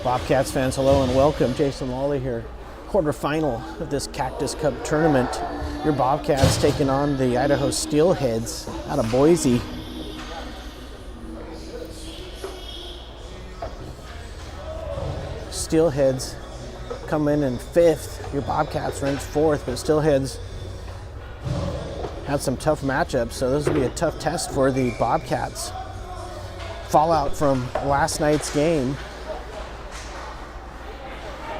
Bobcats fans, hello and welcome. Jason Lawley here. Quarterfinal of this Cactus Cup tournament. Your Bobcats taking on the Idaho Steelheads out of Boise. Steelheads come in fifth. Your Bobcats ranked fourth, but Steelheads had some tough matchups, so this will be a tough test for the Bobcats. Fallout from last night's game.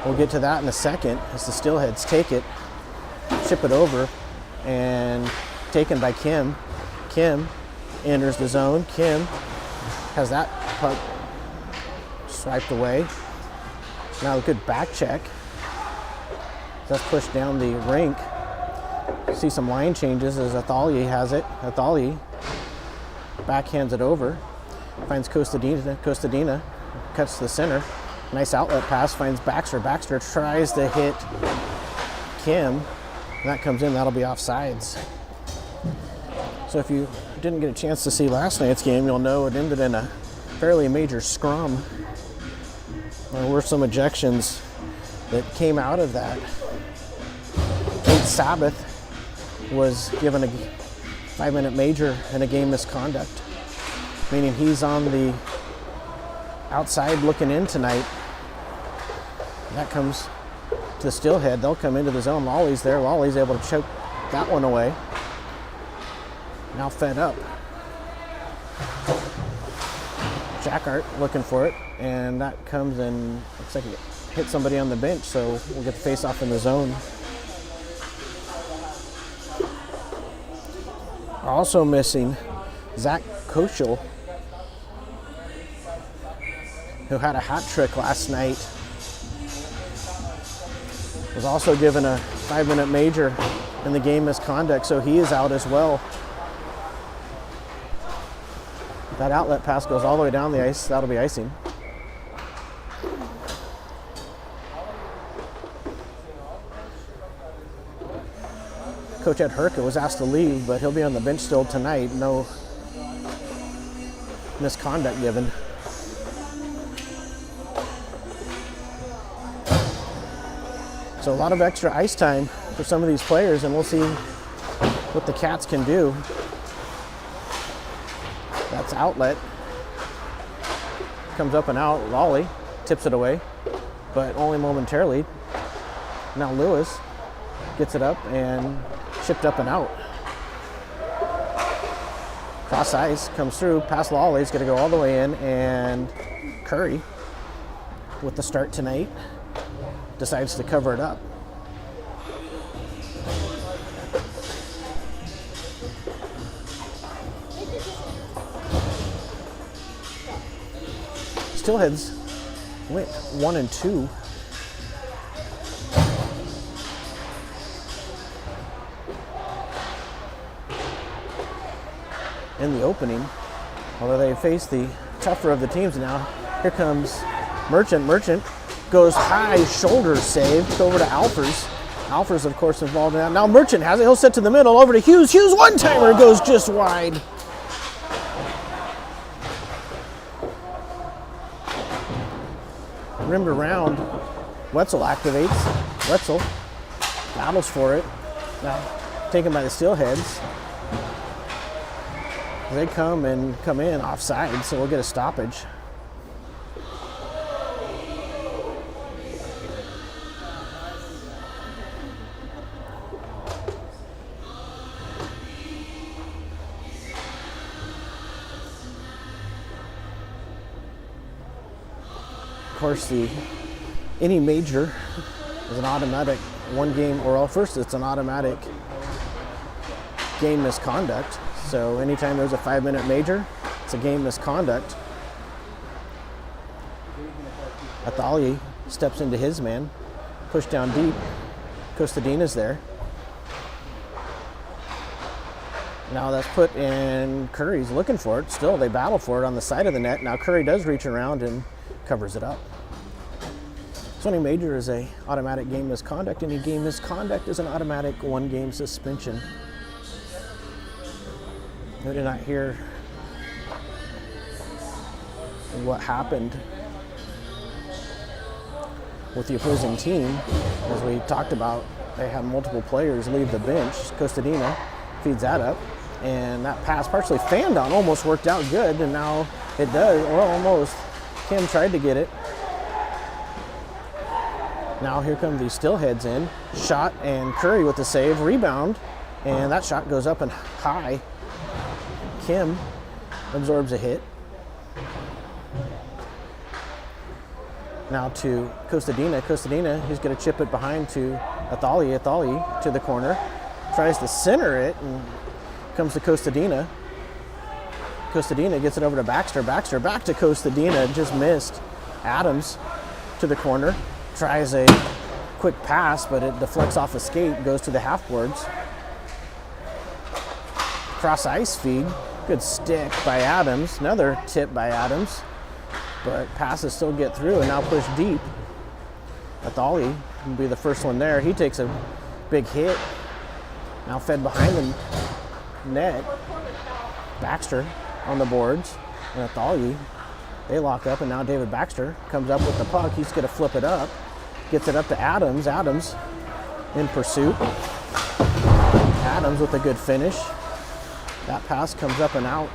We'll get to that in a second as the Steelheads take it, ship it over, and taken by Kim. Kim enters the zone. Kim has that puck swiped away. Now a good back check. That's pushed down the rink. See some line changes as Athalie has it. Athalie backhands it over. Finds Costadina cuts to the center. Nice outlet pass, finds Baxter. Baxter tries to hit Kim. And that comes in, that'll be offsides. So if you didn't get a chance to see last night's game, you'll know it ended in a fairly major scrum. There were some ejections that came out of that. Nate Sabbath was given a 5-minute major and a game misconduct, meaning he's on the outside looking in tonight. That comes to the Steelhead. They'll come into the zone. Lawley's there. Lawley's able to choke that one away. Now fed up. Jackart looking for it, and that comes and looks like it hit somebody on the bench, so we'll get the face off in the zone. Also missing Zach Koschel, who had a hat trick last night. Was also given a 5-minute major in the game misconduct, so he is out as well. That outlet pass goes all the way down the ice. That'll be icing. Coach Ed Herka was asked to leave, but he'll be on the bench still tonight. No misconduct given. So a lot of extra ice time for some of these players, and we'll see what the Cats can do. That's outlet. Comes up and out. Lawley tips it away, but only momentarily. Now Lewis gets it up and shipped up and out. Cross ice comes through, past Lawley. He's going to go all the way in, and Curry, with the start tonight, decides to cover it up. Steelheads went 1-2. In the opening, although they face the tougher of the teams now. Here comes Merchant. Merchant goes high, shoulder save, over to Alfers. Alfers, of course, involved in that. Now Merchant has it. He'll set to the middle, over to Hughes. Hughes, one-timer, goes just wide. Rimmed around. Wetzel activates. Wetzel battles for it. Now taken by the Steelheads. They come in offside, so we'll get a stoppage. Of course, any major is an automatic one game, or first it's an automatic game misconduct. So anytime there's a 5-minute major, it's a game misconduct. Athalie steps into his man, push down deep. Costadina's there. Now that's put in. Curry's looking for it. Still, they battle for it on the side of the net. Now Curry does reach around and covers it up. So any major is a automatic game misconduct. Any game misconduct is an automatic 1-game suspension. I did not hear what happened with the opposing team. As we talked about, they have multiple players leave the bench. Costadina feeds that up, and that pass partially fanned on almost worked out good, and now it does, or almost. Kim tried to get it. Now here come the Steelheads in. Shot, and Curry with the save, rebound, and that shot goes up and high. Kim absorbs a hit. Now to Costadina. Costadina, he's going to chip it behind to Athali. Athali to the corner. Tries to center it, and comes to Costadina. Costadina gets it over to Baxter. Baxter back to Costadina, just missed. Adams to the corner. Tries a quick pass, but it deflects off a skate, goes to the half boards. Cross ice feed. Good stick by Adams. Another tip by Adams. But passes still get through, and now push deep. Athali will be the first one there. He takes a big hit. Now fed behind the net. Baxter on the boards. And Athali, they lock up, and now David Baxter comes up with the puck. He's going to flip it up. Gets it up to Adams. Adams in pursuit. Adams with a good finish. That pass comes up and out.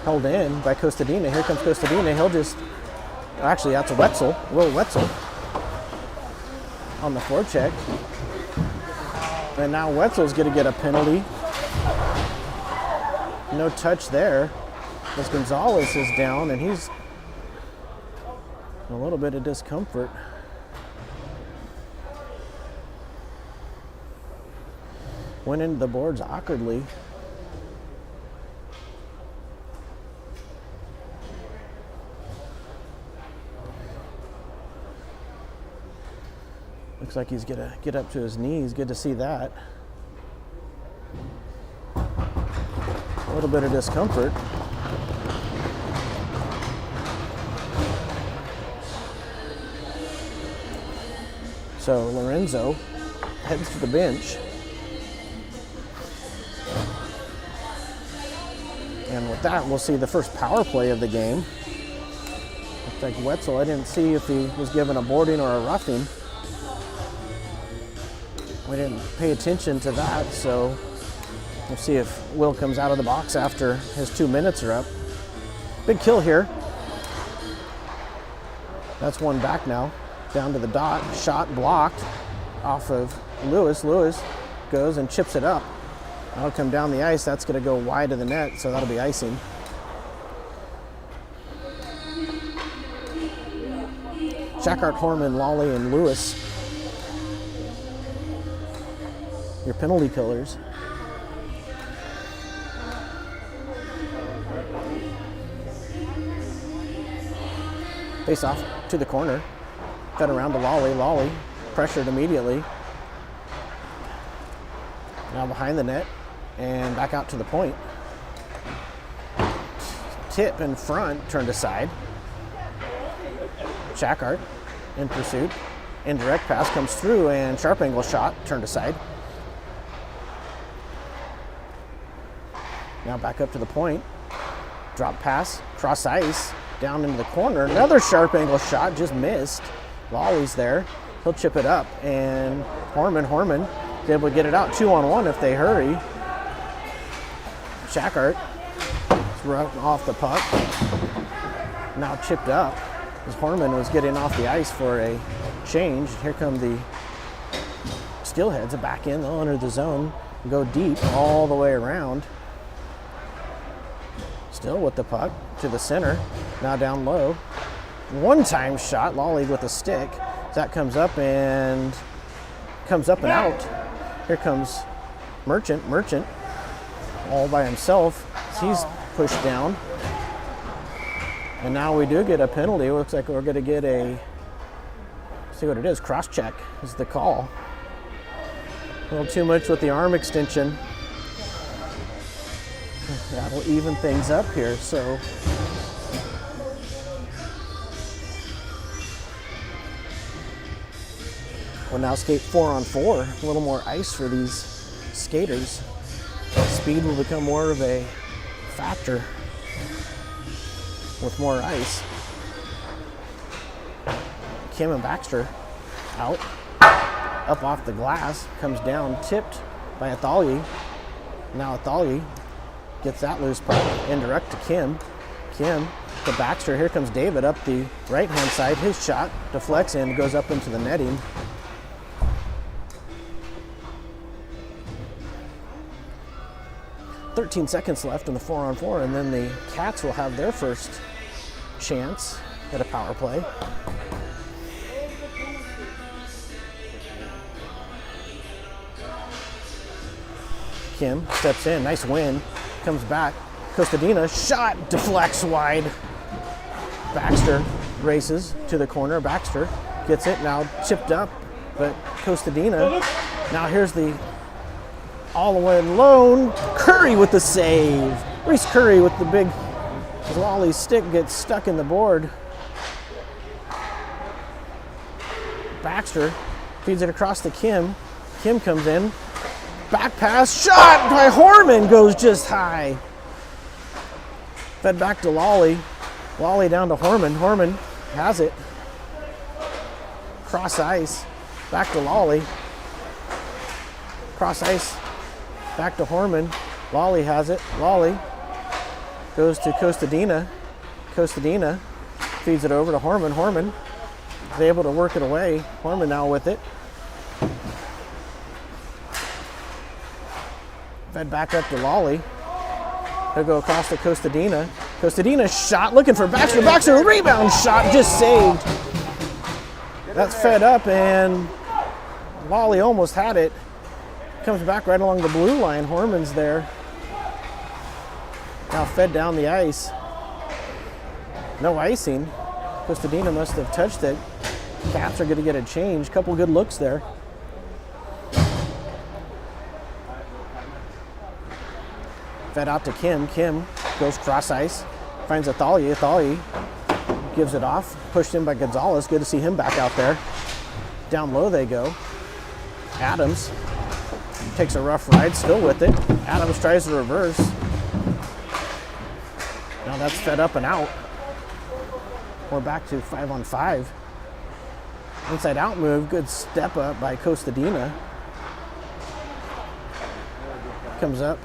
Held in by Costadina. Here comes Costadina. He'll just, actually that's Wetzel, Will Wetzel on the forecheck. And now Wetzel's going to get a penalty. No touch there. As Gonzalez is down, and he's in a little bit of discomfort. Went into the boards awkwardly. Looks like he's gonna get up to his knees. Good to see that. A little bit of discomfort. So Lorenzo heads to the bench. And with that, we'll see the first power play of the game. Looks like Wetzel, I didn't see if he was given a boarding or a roughing. We didn't pay attention to that, so we'll see if Will comes out of the box after his 2 minutes are up. Big kill here. That's one back now. Down to the dot. Shot blocked off of Lewis. Lewis goes and chips it up. That'll come down the ice. That's going to go wide of the net, so that'll be icing. Shackhart, Horman, Lawley, and Lewis, your penalty killers. Face off to the corner. Fed around to Lawley. Lawley pressured immediately. Now behind the net and back out to the point. Tip in front, turned aside. Shackhart in pursuit. Indirect pass comes through, and sharp angle shot, turned aside. Now back up to the point. Drop pass, cross ice, down into the corner. Another sharp angle shot, just missed. Lawley's there. He'll chip it up, and Horman is able to get it out 2-on-1 if they hurry. Shackhart is right off the puck. Now chipped up as Horman was getting off the ice for a change. Here come the Steelheads back in. They'll enter the zone and go deep all the way around. Still with the puck to the center. Now down low. One-time shot. Lawley with a stick. That comes up and out. Here comes Merchant all by himself. He's pushed down. And now we do get a penalty. It looks like we're going to get a, see what it is, cross-check is the call. A little too much with the arm extension. That'll even things up here, so. We'll now skate 4-on-4. A little more ice for these skaters. Speed will become more of a factor with more ice. Kim and Baxter out, up off the glass, comes down, tipped by Athali. Now Athali gets that loose puck, indirect to Kim. Kim to Baxter. Here comes David up the right-hand side. His shot deflects and goes up into the netting. .13 seconds left in the 4-on-4, and then the Cats will have their first chance at a power play. Kim steps in, nice win, comes back. Costadina, shot, deflects wide. Baxter races to the corner. Baxter gets it, now chipped up, but Costadina, now here's the all-the-way lone. Curry with the save. Reese Curry with the big volley stick gets stuck in the board. Baxter feeds it across to Kim. Kim comes in. Back pass, shot by Horman, goes just high. Fed back to Lawley. Lawley down to Horman. Horman has it. Cross ice. Back to Lawley. Cross ice. Back to Horman. Lawley has it. Lawley goes to Costadina. Costadina feeds it over to Horman. Horman is able to work it away. Horman now with it. Fed back up to Lawley. He'll go across to Costadina. Costadina shot, looking for Baxter. Baxter, rebound shot, just saved. That's fed up, and Lawley almost had it. Comes back right along the blue line. Horman's there. Now fed down the ice. No icing. Costadina must have touched it. Cats are going to get a change. Couple good looks there. Fed out to Kim. Kim goes cross ice. Finds Athali. Athali gives it off. Pushed in by Gonzalez. Good to see him back out there. Down low they go. Adams takes a rough ride, still with it. Adams tries to reverse. Now that's fed up and out. We're back to 5-on-5. Inside out move. Good step up by Costadina. Comes up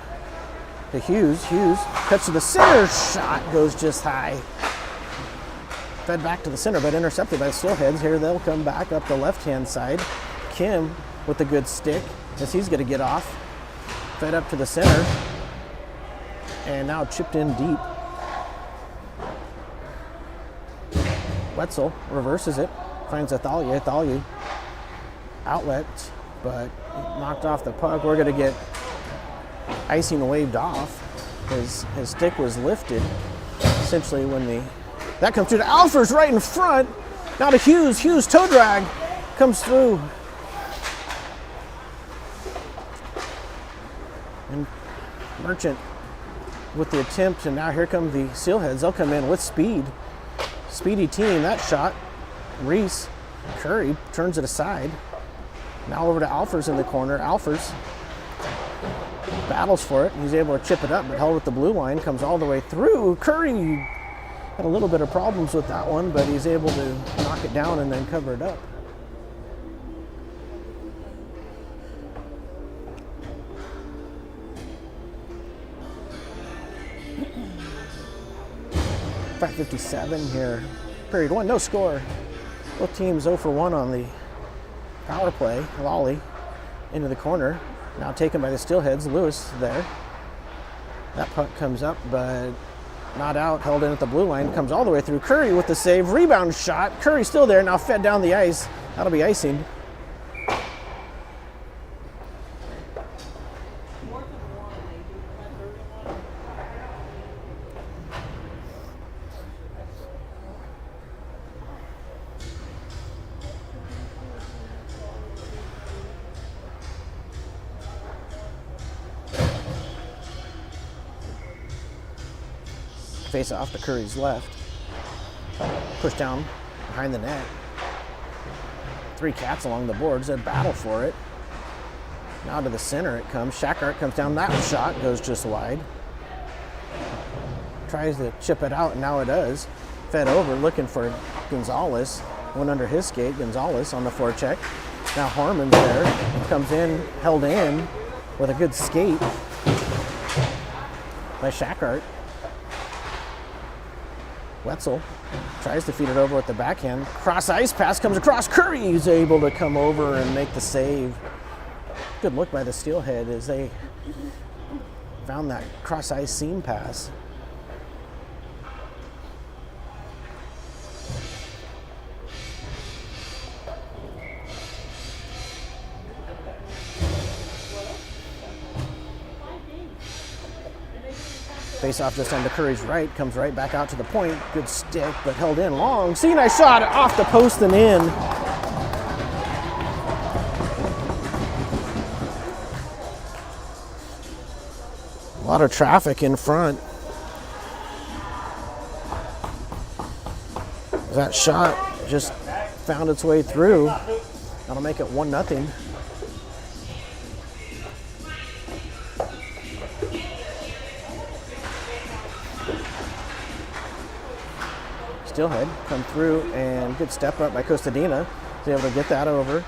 to Hughes. Hughes cuts to the center. Shot goes just high. Fed back to the center, but intercepted by the Steelheads. Here they'll come back up the left-hand side. Kim with a good stick as he's going to get off. Fed up to the center. And now chipped in deep. Wetzel reverses it. Finds Athali. Athali outlet, but knocked off the puck. We're going to get icing waved off. His stick was lifted essentially when that comes through to Alfers right in front. Now to Hughes. Hughes toe drag comes through. And Merchant with the attempt, and now here come the Steelheads. They'll come in with speed. Speedy team. That shot. Reese Curry turns it aside. Now over to Alfers in the corner. Alfers battles for it. He's able to chip it up, but held with the blue line. Comes all the way through. Curry had a little bit of problems with that one, but he's able to knock it down and then cover it up. .557 here. Period one, no score. Both teams 0 for 1 on the power play. Lawley into the corner. Now taken by the Steelheads. Lewis there. That puck comes up, but not out. Held in at the blue line. Comes all the way through. Curry with the save. Rebound shot. Curry still there. Now fed down the ice. That'll be icing. Face off to Curry's left. Push down behind the net. 3 Cats along the boards. They battle for it. Now to the center it comes. Shackart comes down. That shot goes just wide. Tries to chip it out, and now it does. Fed over, looking for Gonzalez. went under his skate. Gonzalez on the forecheck. Now Harmon's there, comes in, held in with a good skate by Shackart. Wetzel tries to feed it over with the backhand. Cross ice pass comes across. Curry's able to come over and make the save. Good look by the Steelhead as they found that cross ice seam pass. Face off just onto Curry's right, comes right back out to the point. Good stick, but held in long. See, nice shot off the post and in. A lot of traffic in front. That shot just found its way through. That'll make it 1-0. Steelhead come through and good step up by Costadina. He's able to get that over.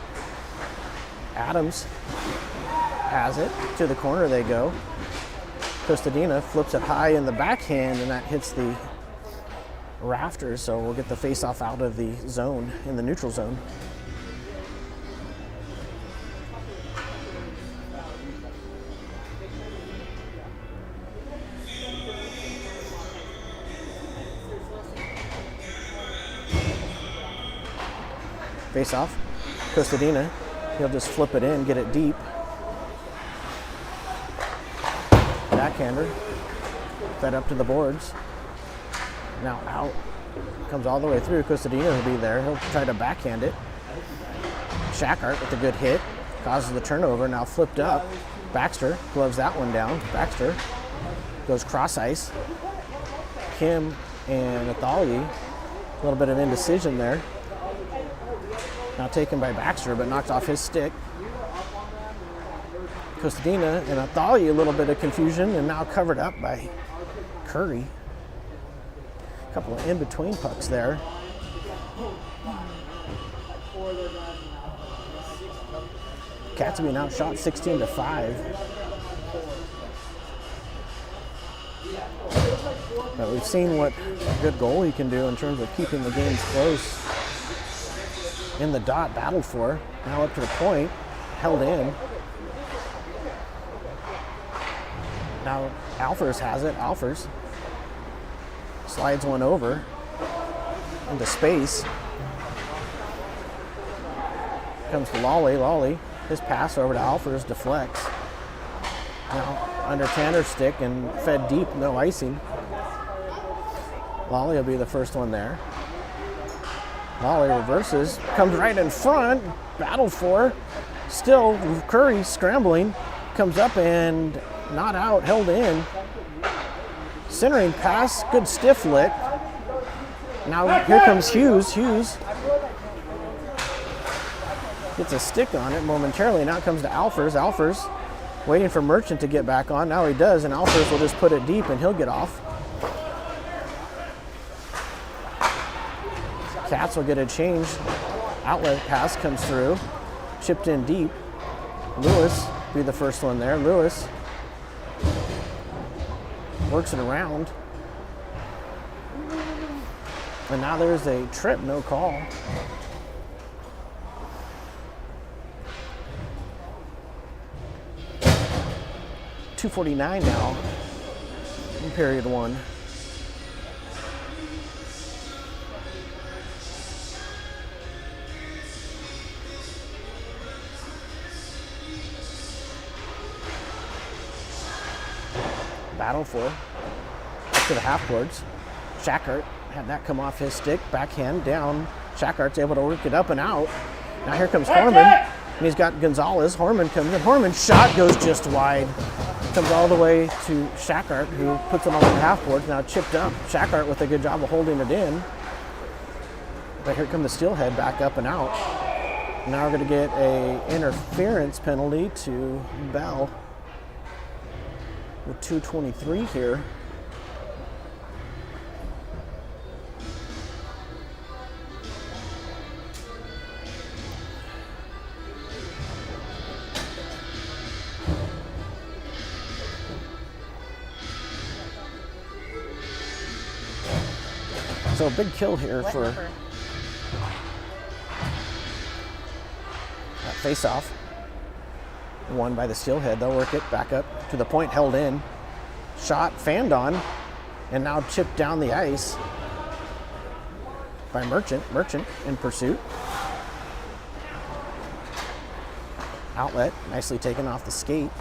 Adams has it. To the corner they go. Costadina flips it high in the backhand and that hits the rafters, so we'll get the face-off out of the zone, in the neutral zone. Face off, Costadina, he'll just flip it in, get it deep. Backhander, fed up to the boards. Now out, comes all the way through. Costadina will be there, he'll try to backhand it. Shackart with a good hit, causes the turnover, now flipped up. Baxter gloves that one down. Baxter goes cross ice. Kim and Athalie, a little bit of indecision there. Now taken by Baxter, but knocked off his stick. Costadina and Athalie, a little bit of confusion, and now covered up by Curry. A couple of in-between pucks there. Cats being outshot 16-5. But we've seen what a good goalie can do in terms of keeping the games close. In the dot, battled for, now up to the point, held in. Now Alfers has it. Alfers slides one over into space. Comes to Lawley. Lawley, his pass over to Alfers deflects. Now under Tanner's stick and fed deep, no icing. Lawley will be the first one there. Lawley reverses, comes right in front, battled for. Still, Curry scrambling, comes up and not out, held in. Centering pass, good stiff lick. Now here comes Hughes. Hughes gets a stick on it momentarily. Now it comes to Alfers. Alfers waiting for Merchant to get back on. Now he does, and Alfers will just put it deep and he'll get off. Cats will get a change. Outlet pass comes through. Chipped in deep. Lewis be the first one there. Lewis works it around. And now there's a trip, no call. .249 now in period one. Battle for up to the half boards. Shackart had that come off his stick, backhand down. Shackart's able to work it up and out. Now here comes Harmon, and he's got Gonzalez. Harmon comes in. Harmon's shot goes just wide. Comes all the way to Shackart, who puts it on the half boards. Now chipped up. Shackart with a good job of holding it in. But here come the Steelhead back up and out. Now we're going to get a interference penalty to Bell. With 2:23 here. So a big kill here for that face-off. Won by the Steelhead. They'll work it back up to the point, held in. Shot, fanned on, and now chipped down the ice by Merchant. Merchant in pursuit. Outlet, nicely taken off the skate.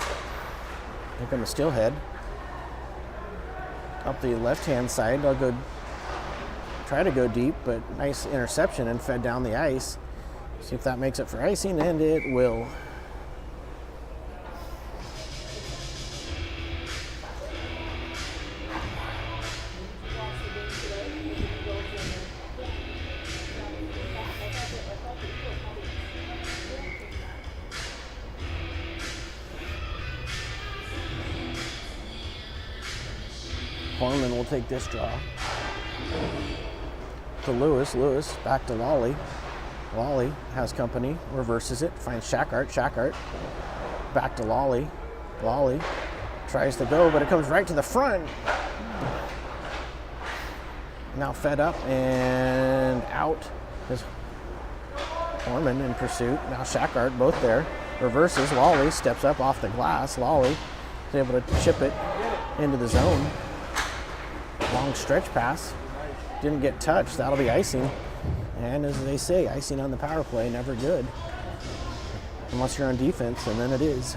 Here comes the Steelhead. Up the left-hand side, they'll go try to go deep, but nice interception and fed down the ice. See if that makes it for icing, and it will. Horman will take this draw. To Lewis. Lewis back to Lawley. Lawley has company, reverses it, finds Shackart. Shackart back to Lawley. Lawley tries to go, but it comes right to the front. Now fed up and out is Horman in pursuit. Now Shackart both there. Reverses. Lawley steps up off the glass. Lawley is able to chip it into the zone. Long stretch pass. Didn't get touched. That'll be icing. And as they say, icing on the power play, never good. Unless you're on defense, and then it is.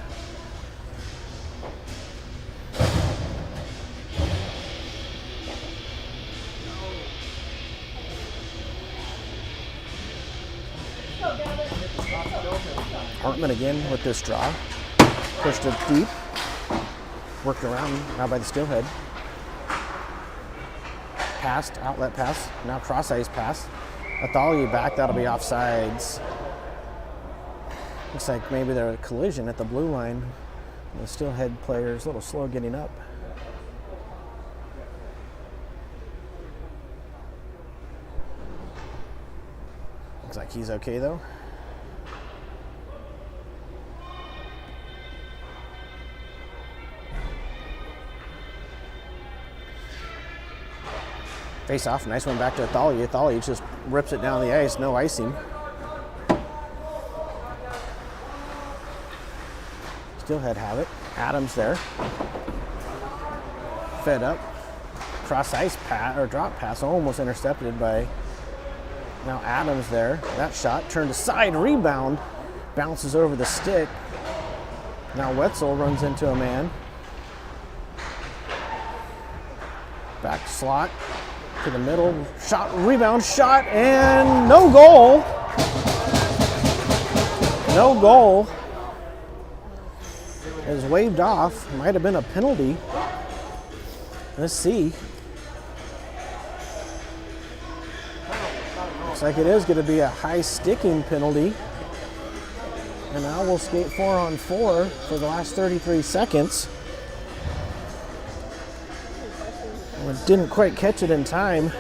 Hartman again with this draw. Pushed it deep. Worked around now by the Steelhead. Passed, outlet pass, now cross ice pass. Athalia back, that'll be offsides. Looks like maybe there's a collision at the blue line. The Steelhead player is a little slow getting up. Looks like he's okay though. Face off, nice one back to Athalia. Athalia just rips it down the ice, no icing. Steelhead have it. Adams there. Fed up. Cross ice pass, or drop pass, almost intercepted by now Adams there. That shot turned aside, rebound, bounces over the stick. Now Wetzel runs into a man. Back slot. To the middle, shot, rebound, shot, and no goal. No goal. It was waved off. Might have been a penalty. Let's see. Looks like it is going to be a high sticking penalty. And now we'll skate 4-on-4 for the last 33 seconds. Didn't quite catch it in time.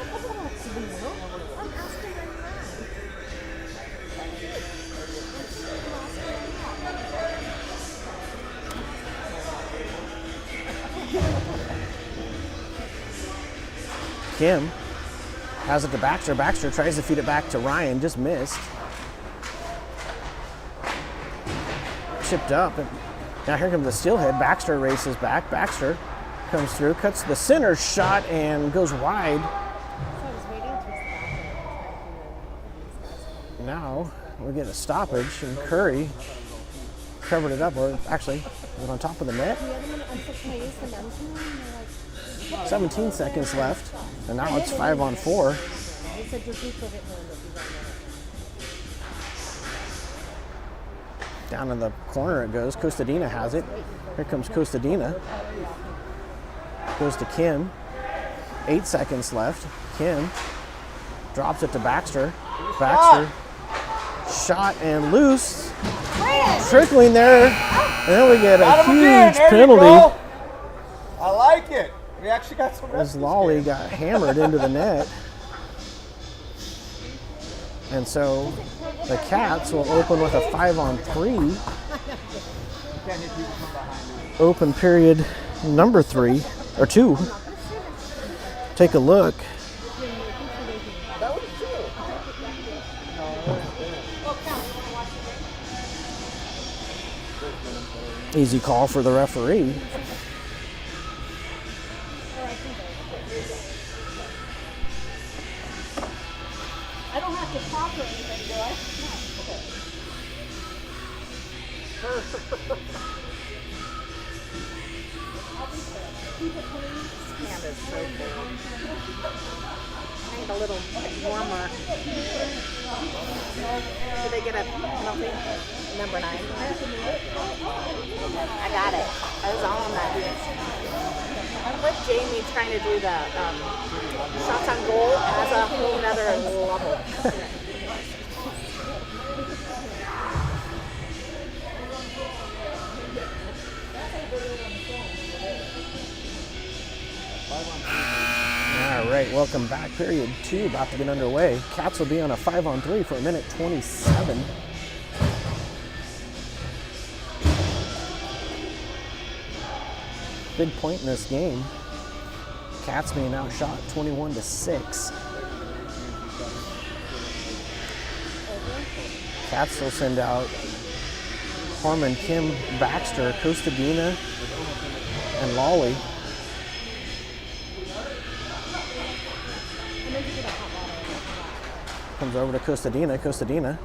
Kim has it to Baxter. Baxter tries to feed it back to Ryan, just missed. Chipped up. And now here comes the Steelhead. Baxter races back. Baxter comes through, cuts the center shot, and goes wide. Now we get a stoppage, and Curry covered it up, or actually, it was on top of the net. 17 seconds left, and now it's 5-on-4. Down in the corner it goes. Costadina has it. Here comes Costadina. Goes to Kim. 8 seconds left. Kim drops it to Baxter. Baxter shot and loose. Trickling there. And then we get a huge penalty. I like it. We actually got some as Lawley got hammered into the net. And so the Cats will open with a 5-on-3. Open period number 3, or 2. Take a look. That was true. Easy call for the referee. I don't have to talk or anything, do I? No. Okay. Hand is so cold. I need a little warmer. Did they get a penalty? Number 9. I got it. I was on that. I'm with Jamie trying to do the shots on goal as a whole other level. All right, welcome back. Period 2 about to get underway. Cats will be on a 5-on-3 for a minute 27. Big point in this game. Cats being outshot 21-6. Cats will send out Harmon, Kim, Baxter, Costadina, and Lawley. Comes over to Costadina. Costadina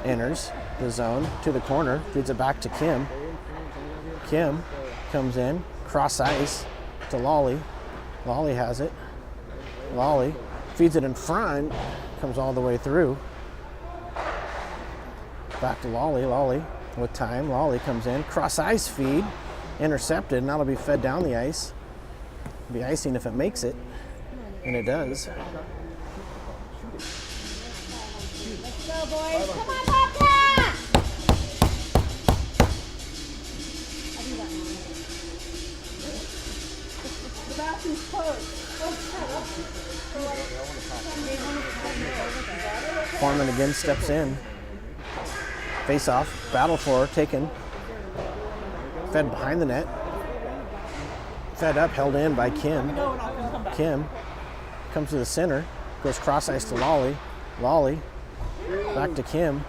enters the zone to the corner, feeds it back to Kim. Kim comes in, cross ice to Lawley. Lawley has it. Lawley feeds it in front, comes all the way through. Back to Lawley. Lawley with time. Lawley comes in, cross ice feed, intercepted, and that'll be fed down the ice. Be icing if it makes it, and it does. Let's go, boys. Come on, Bobcats! I'll do that one. The bathroom's closed. Foreman again steps in. Face off, battle for, taken. Fed behind the net. Fed up, held in by Kim. Kim comes to the center, goes cross ice to Lawley. Lawley back to Kim.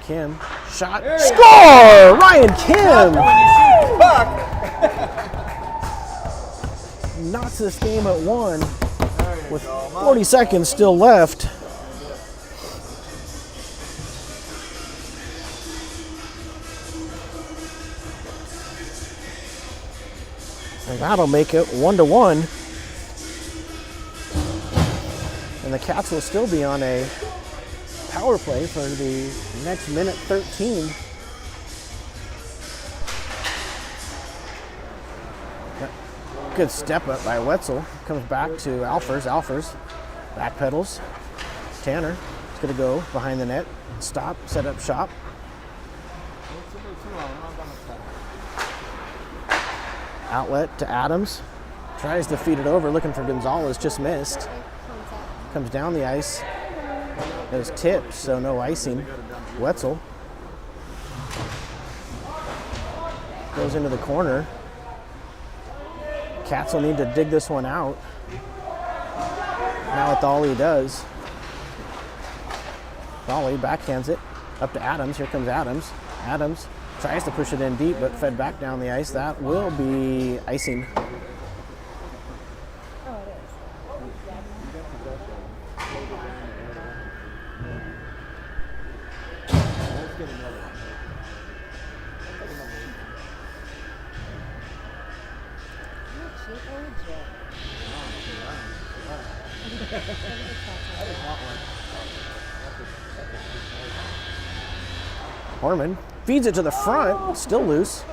Kim shot, score! Ryan Kim knocks this game at 1 with 40 seconds still left. And that'll make it 1-1. And the Cats will still be on a power play for the next minute 13. Good step up by Wetzel. Comes back to Alfers. Alfers backpedals. Tanner is going to go behind the net. Stop, set up shop. Outlet to Adams. Tries to feed it over, looking for Gonzalez, just missed. Comes down the ice. It was tipped, so no icing. Wetzel goes into the corner. Cats will need to dig this one out. Now with all he does. Lawley backhands it up to Adams. Here comes Adams. Adams tries to push it in deep, but fed back down the ice. That will be icing. Harmon feeds it to the front, still loose.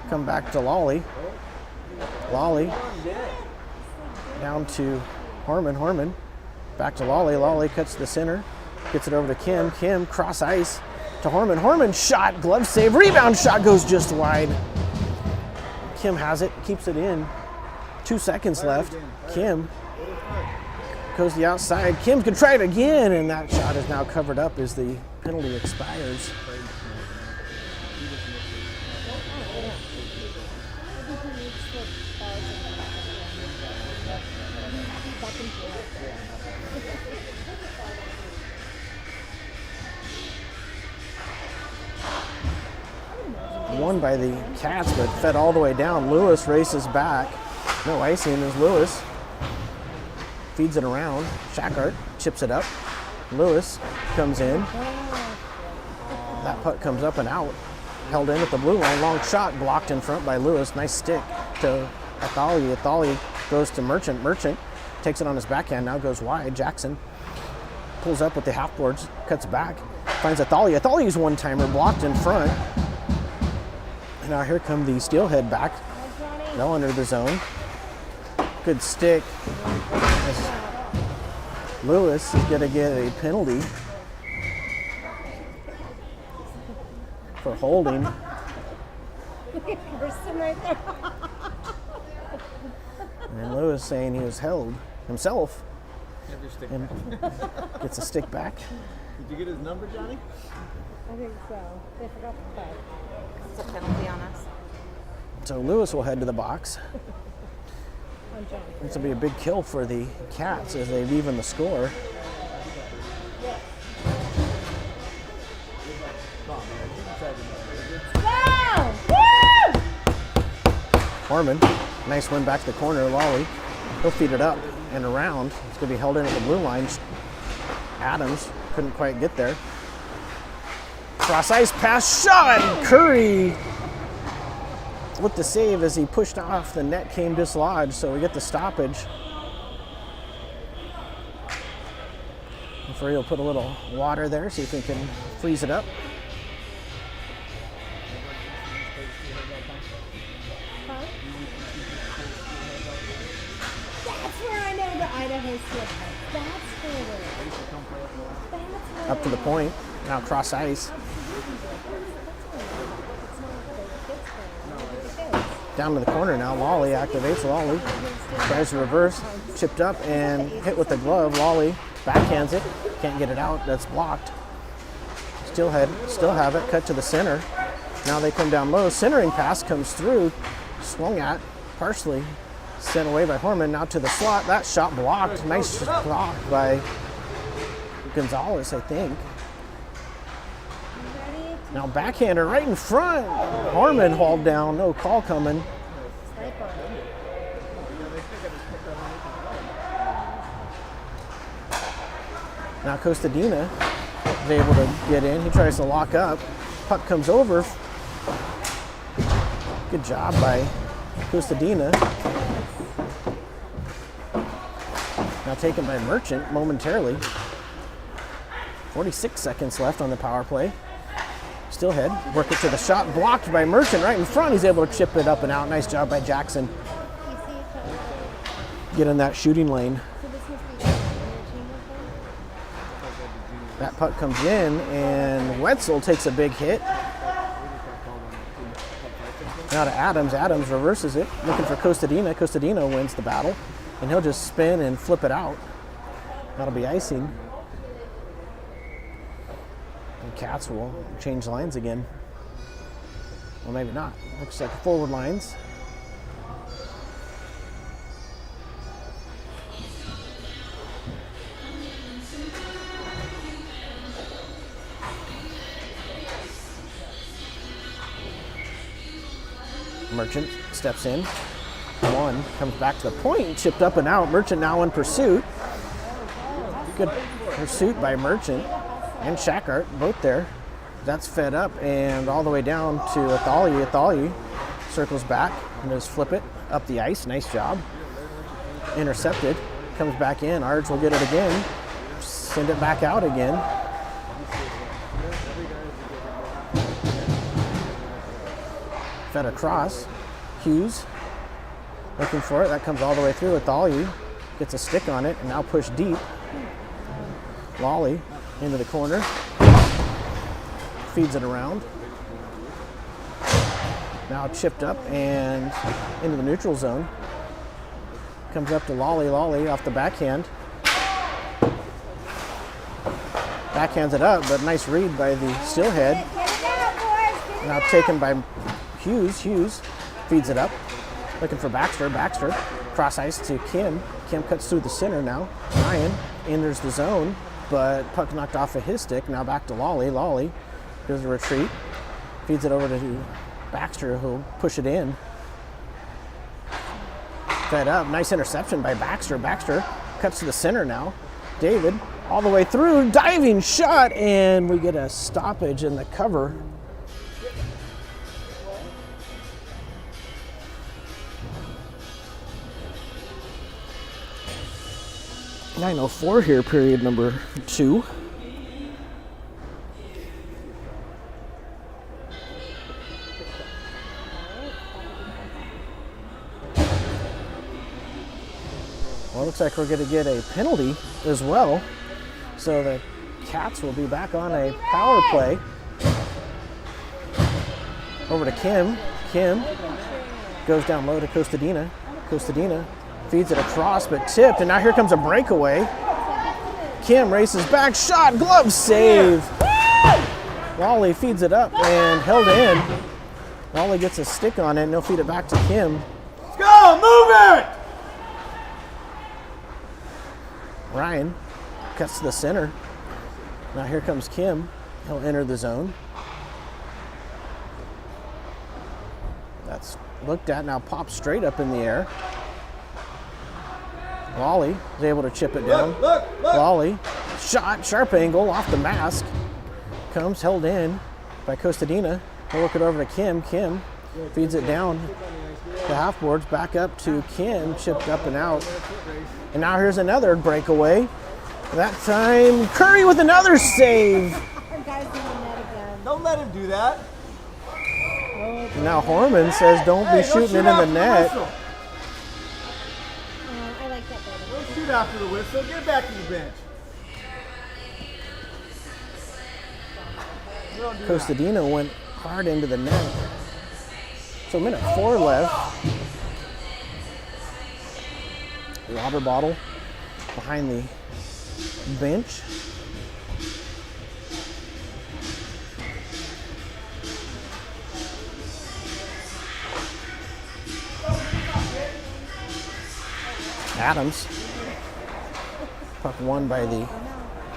Come back to Lawley. Lawley down to Harmon. Harmon back to Lawley. Lawley cuts to the center, gets it over to Kim. Kim cross ice to Harmon. Harmon shot, glove save, rebound shot goes just wide. Kim has it, keeps it in. 2 seconds left. Kim goes to the outside. Kim can try it again, and that shot is now covered up as the penalty expires. won by the Cats, but fed all the way down. Lewis races back. No icing as Lewis feeds it around. Shackart chips it up. Lewis comes in. That putt comes up and out. Held in at the blue line. Long shot blocked in front by Lewis. Nice stick to Athali. Athali goes to Merchant. Merchant takes it on his backhand. Now goes wide. Jackson pulls up with the half boards. Cuts back. Finds Athali. Athali's one-timer blocked in front. And now here come the Steelhead back. They'll enter the zone. Good stick. As Lewis is going to get a penalty for holding. Person right there. And Lewis saying he was held himself Have your stick and gets a stick back. Did you get his number, Johnny? I think so. They forgot to play. It's a penalty on us. So Lewis will head to the box. On Johnny. This will be a big kill for the Cats as they've evened the score. Wow! Woo! Harmon, nice win back to the corner. Lawley, he'll feed it up and around. It's going to be held in at the blue line. Adams couldn't quite get there. Cross ice pass shot. Curry with the save as he pushed off. The net came dislodged, so we get the stoppage. Referee will put a little water there, see if we can freeze it up. That's where I know the Idaho Steelhead. That's where it is. That's Up to the point. Now cross ice. Down to the corner now. Lawley activates. Lawley tries to reverse. Chipped up and hit with the glove. Lawley backhands it. Can't get it out. That's blocked. Steelhead still have it. Cut to the center. Now they come down low. Centering pass comes through. Swung at. Partially sent away by Horman. Now to the slot. That shot blocked. Nice block by Gonzalez, I think. Now backhander right in front. Harmon hauled down. No call coming. Now Costadina is able to get in. He tries to lock up. Puck comes over. Good job by Costadina. Now taken by Merchant momentarily. 46 seconds left on the power play. Steelhead work it to the shot, blocked by Merchant right in front. He's able to chip it up and out. Nice job by Jackson. Get in that shooting lane. That puck comes in and Wetzel takes a big hit. Now to Adams. Adams reverses it, looking for Costadina. Costadina wins the battle and he'll just spin and flip it out. That'll be icing. And Cats will change lines again. Well, maybe not. Looks like forward lines. Merchant steps in. One comes back to the point, chipped up and out. Merchant now in pursuit. Good pursuit by Merchant and Shackart, both there. That's fed up and all the way down to Athali. Athali circles back and does flip it up the ice. Nice job. Intercepted. Comes back in. Ards will get it again. Send it back out again. Fed across. Hughes looking for it. That comes all the way through. Athali gets a stick on it and now push deep. Lawley into the corner. Feeds it around. Now chipped up and into the neutral zone. Comes up to Lawley. Lawley off the backhand. Backhands it up, but nice read by the Steelhead. Now taken by Hughes. Hughes feeds it up. Looking for Baxter. Baxter cross ice to Kim. Kim cuts through the center now. Ryan enters the zone, but puck knocked off of his stick. Now back to Lawley. Lawley goes to retreat. Feeds it over to Baxter who'll push it in. Fed up. Nice interception by Baxter. Baxter cuts to the center now. David all the way through. Diving shot, and we get a stoppage in the cover. .904 here, period number 2. Well, it looks like we're going to get a penalty as well. So the Cats will be back on a power play. Over to Kim. Kim goes down low to Costadina. Costadina feeds it across, but tipped, and now here comes a breakaway. Kim races back, shot, glove save. Wally feeds it up and held in. Wally gets a stick on it, and he'll feed it back to Kim. Let's go, move it! Ryan cuts to the center. Now here comes Kim. He'll enter the zone. That's looked at, now pops straight up in the air. Wally is able to chip it down. Look. Wally, shot, sharp angle off the mask. Comes held in by Costadina. He'll work it over to Kim. Kim feeds it down. The half boards back up to Kim, chipped up and out. And now here's another breakaway. That time, Curry with another save. Our guy's doing that again. Don't let him do that. And now Horman says don't be shooting it in the net. I like that better. Don't shoot after the whistle. Get back to the bench. Don't do that. Costadina went hard into the net. So minute 4 left. Water bottle behind the bench. Adams. Puck won by the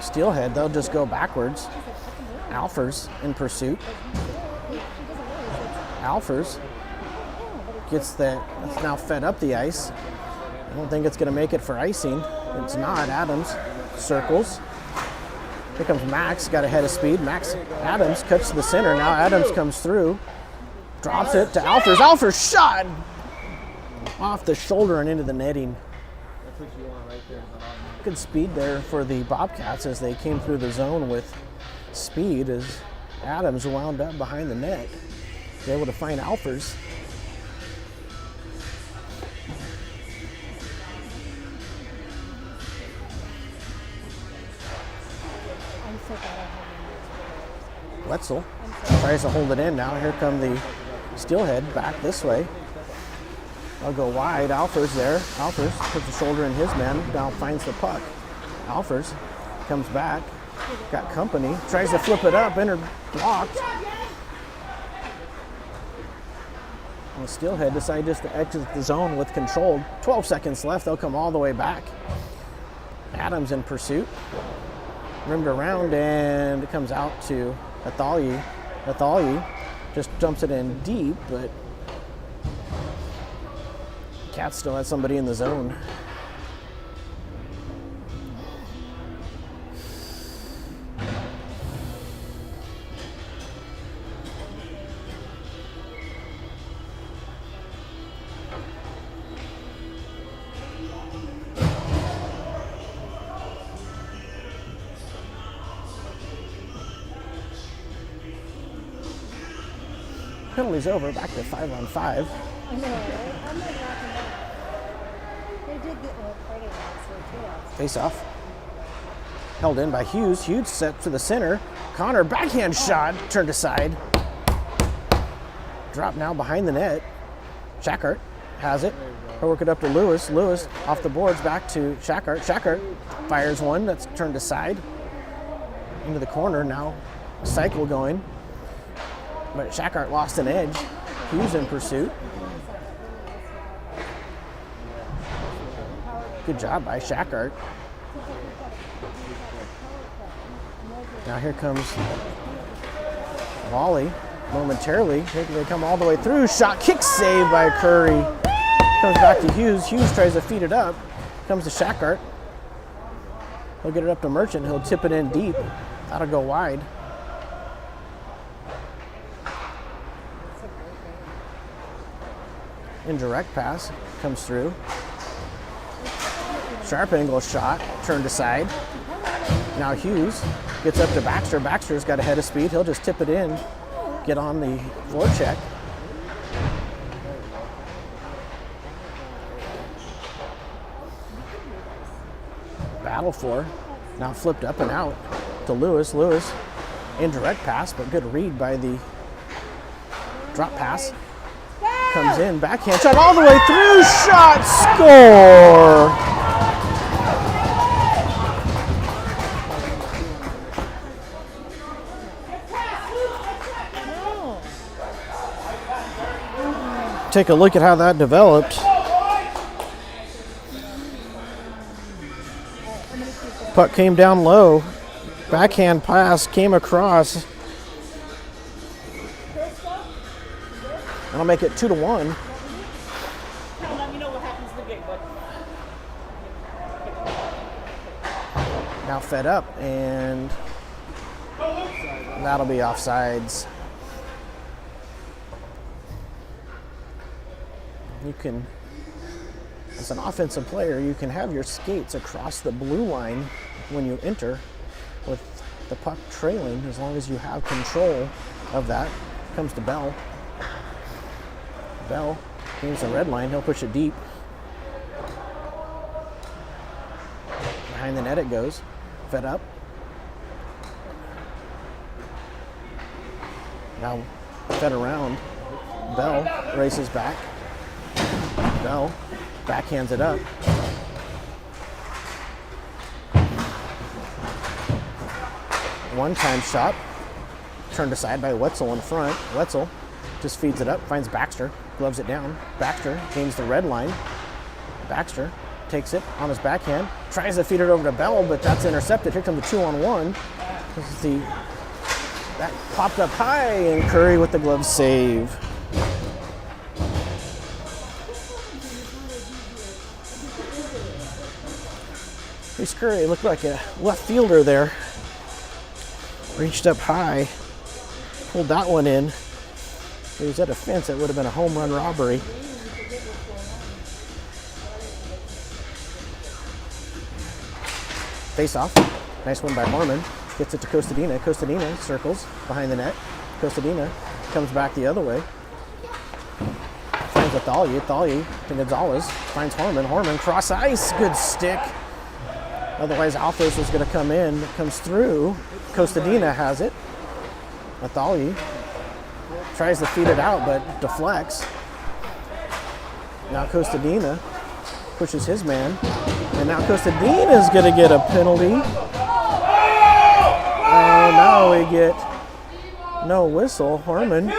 Steelhead. They'll just go backwards. Alfers in pursuit. Alfers gets that. It's now fed up the ice. I don't think it's going to make it for icing. It's not. Adams circles. Here comes Max. Got a head of speed. Max Adams cuts to the center. Now Adams comes through. Drops it to Alfers. Alfers shot off the shoulder and into the netting. That's what you want right there. Good speed there for the Bobcats as they came through the zone with speed as Adams wound up behind the net. They're able to find Alfers. I'm so glad I have Wetzel tries to hold it in now. Here come the Steelhead back this way. I'll go wide. Alfers there. Alfers puts the shoulder in his man. Now finds the puck. Alfers comes back. Got company. Tries to flip it up. Entered blocked. And the Steelhead decide just to exit the zone with control. 12 seconds left. They'll come all the way back. Adams in pursuit. Rimmed around and it comes out to Athalyi. Athalyi just dumps it in deep, but Cats still has somebody in the zone. Penalty's over, back to 5-on-5. I know, right? I'm like rocking out. They did the old party last year too. Face off. Held in by Hughes. Hughes set to the center. Connor, backhand shot, turned aside. Drop now behind the net. Shackart has it. He'll work it up to Lewis. Lewis off the boards, back to Shackart. Shackart fires one that's turned aside. Into the corner now. Cycle going. But Shackart lost an edge. Hughes in pursuit. Good job by Shackart. Now here comes Wally. momentarily. They come all the way through. Shot, kick, save by Curry. Comes back to Hughes. Hughes tries to feed it up. Comes to Shackart. He'll get it up to Merchant. He'll tip it in deep. That'll go wide. Indirect pass comes through. Sharp angle shot, turned aside. Now Hughes gets up to Baxter. Baxter's got a head of speed. He'll just tip it in, get on the forecheck. Battle for, now flipped up and out to Lewis. Lewis, indirect pass, but good read by the drop pass. Comes in, backhand shot all the way through, shot, score! Take a look at how that developed. Puck came down low, backhand pass came across. That'll make it 2-1. Let me know what happens in the game, bud. Now fed up, and that'll be offsides. You can, as an offensive player, you can have your skates across the blue line when you enter with the puck trailing, as long as you have control of that. Comes to Bell. Bell gains the red line. He'll push it deep. Behind the net it goes. Fed up. Now fed around. Bell races back. Bell backhands it up. One-time shot. Turned aside by Wetzel in front. Wetzel just feeds it up, finds Baxter, gloves it down. Baxter gains the red line. Baxter takes it on his backhand, tries to feed it over to Bell, but that's intercepted. Here comes the 2-on-1. This is that popped up high, and Curry with the glove save. Chris Curry looked like a left fielder there. Reached up high, pulled that one in. If he was at a fence, it would have been a home run robbery. Face off. Nice one by Mormon. Gets it to Costadina. Costadina circles behind the net. Costadina comes back the other way. Finds Thalia. Thalia to Gonzalez. Finds Harmon. Harmon cross ice. Good stick. Otherwise, Alphos was going to come in. Comes through. Costadina has it. Thalia tries to feed it out, but deflects. Now Costadina pushes his man. And now Costadina's going to get a penalty. And now we get no whistle. Harmon.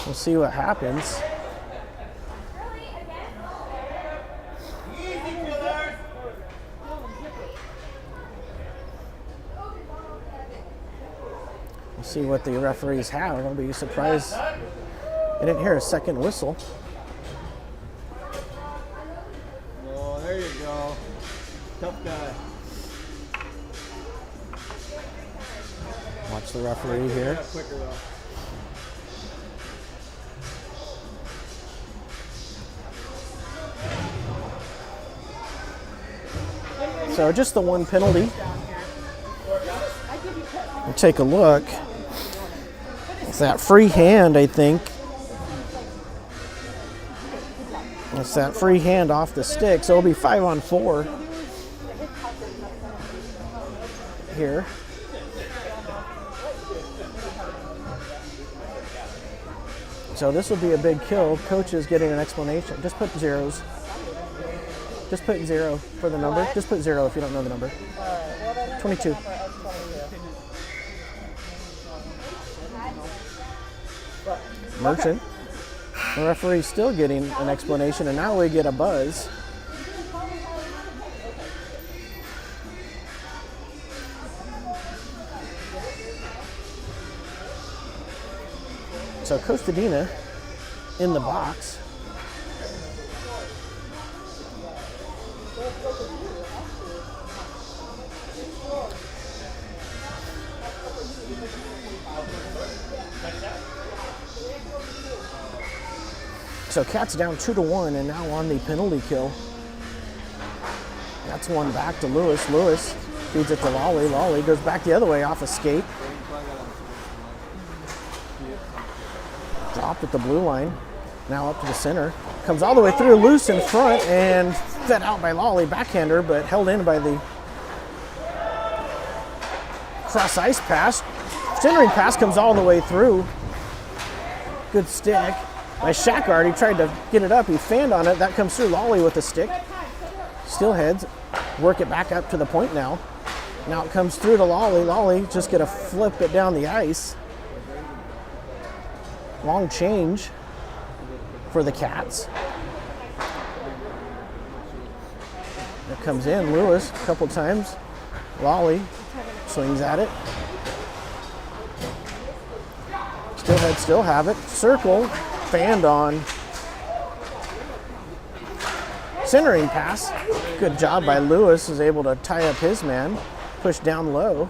We'll see what happens. We'll see what the referees have. I'm going to be surprised I didn't hear a second whistle. Oh, there you go. Tough guy. Watch the referee here. Quicker though. So just the one penalty. We'll take a look. It's that free hand, I think. It's that free hand off the stick. So it'll be 5-on-4 here. So this will be a big kill. Coach is getting an explanation. Just put zeros. Just put 0 for the number. Just put 0 if you don't know the number. 22. Merchant. The referee's still getting an explanation, and now we get a buzz. So Costadina in the box. So Cat's down 2-1 and now on the penalty kill. That's one back to Lewis. Lewis feeds it to Lolly. Lolly goes back the other way off a skate. Dropped at the blue line. Now up to the center. Comes all the way through, loose in front and fed out by Lolly. Backhander, but held in by the cross ice pass. Centering pass comes all the way through. Good stick by Shackard. He tried to get it up. He fanned on it. That comes through. Lolly with the stick. Steelheads work it back up to the point now. Now it comes through to Lolly. Lolly just gonna flip it down the ice. Long change for the Cats. It comes in. Lewis a couple times. Lolly swings at it. Steelhead still have it. Circle. Fanned on. Centering pass. Good job by Lewis. Is able to tie up his man. Push down low.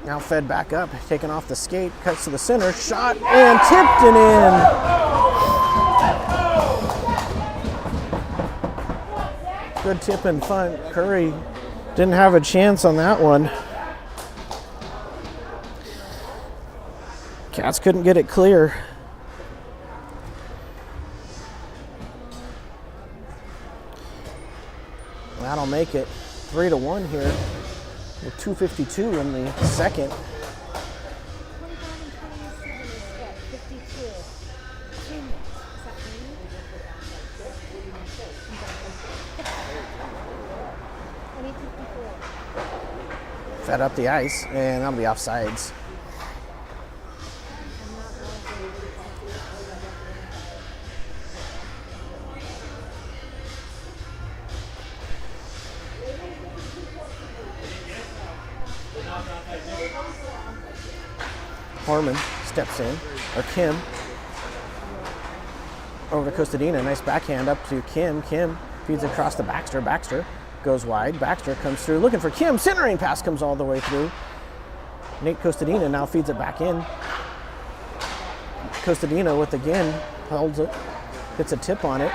Now fed back up. Taken off the skate. Cuts to the center. Shot and tipped it in. Good tip in front. Curry didn't have a chance on that one. Cats couldn't get it clear. That'll make it 3-1 here with 2:52 in the second. 25 and 27 is what? 52. Genius. Is that me? I need 54. Fed up the ice, and that'll be offsides. Harmon steps in, or Kim, over to Costadina. Nice backhand up to Kim. Kim feeds across to Baxter. Baxter goes wide. Baxter comes through, looking for Kim. Centering pass comes all the way through. Nate Costadina now feeds it back in. Costadina with again, holds it, gets a tip on it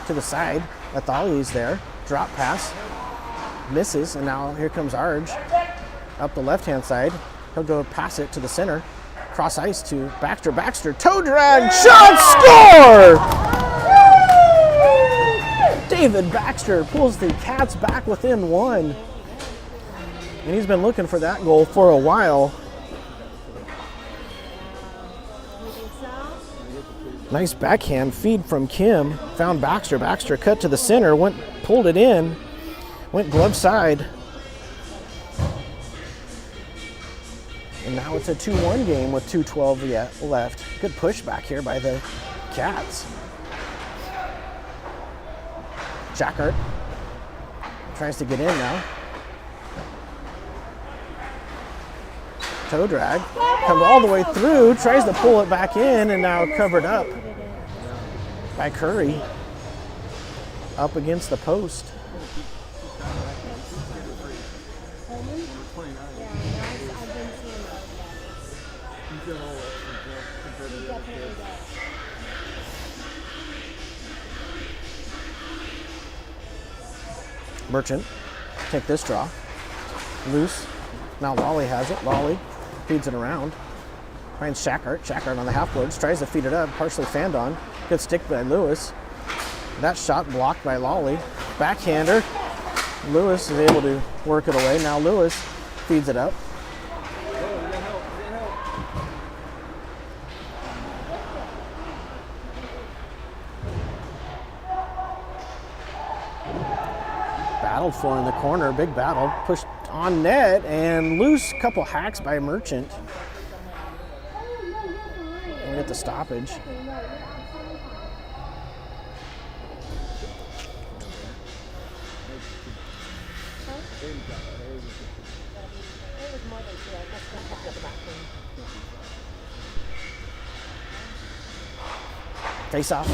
to the side. Athali's there. Drop pass, misses, and now here comes Arge up the left-hand side. He'll go pass it to the center. Cross ice to Baxter. Baxter, toe drag, shot, score! David Baxter pulls the Cats back within one. And he's been looking for that goal for a while. Nice backhand feed from Kim. Found Baxter. Baxter cut to the center, pulled it in, went glove side. And now it's a 2-1 game with 2:12 yet left. Good push back here by the Cats. Jackert tries to get in now. Toe drag. Comes all the way through, tries to pull it back in, and now covered up by Curry. Up against the post. Merchant, take this draw. Loose. Now Lolly has it. Lolly feeds it around. Finds Shackart. Shackart on the half boards. Tries to feed it up. Partially fanned on. Good stick by Lewis. That shot blocked by Lolly. Backhander. Lewis is able to work it away. Now Lewis feeds it up. Battled for in the corner, big battle, pushed on net and loose. Couple hacks by Merchant. We get the stoppage. more than two. I must have kept the back one. Face off.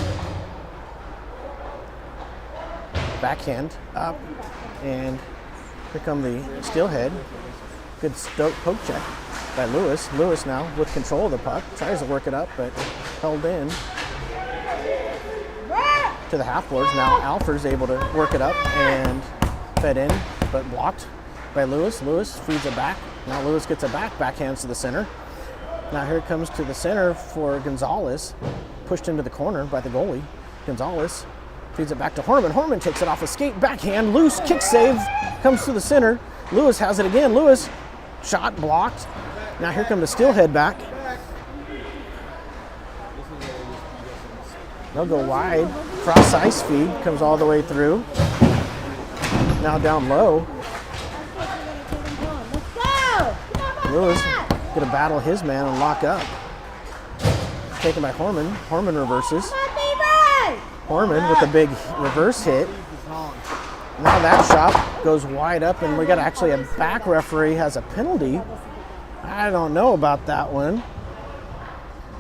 Backhand up. And here come the Steelhead. Good poke check by Lewis. Lewis now with control of the puck. Tries to work it up, but held in to the half boards. Now Alfer's able to work it up and fed in, but blocked by Lewis. Lewis feeds it back. Now Lewis gets it back. Backhands to the center. Now here it comes to the center for Gonzalez. Pushed into the corner by the goalie. Gonzalez feeds it back to Horman. Horman takes it off a skate. Backhand. Loose. Kick save. Comes to the center. Lewis has it again. Lewis. Shot blocked. Now here come the Steelhead back. They'll go wide. Cross ice feed. Comes all the way through. Now down low. Let's go! Lewis gonna battle his man and lock up. Taken by Horman. Horman reverses. Horman with the big reverse hit. Now that shot goes wide up, and we got actually a back referee has a penalty. I don't know about that one.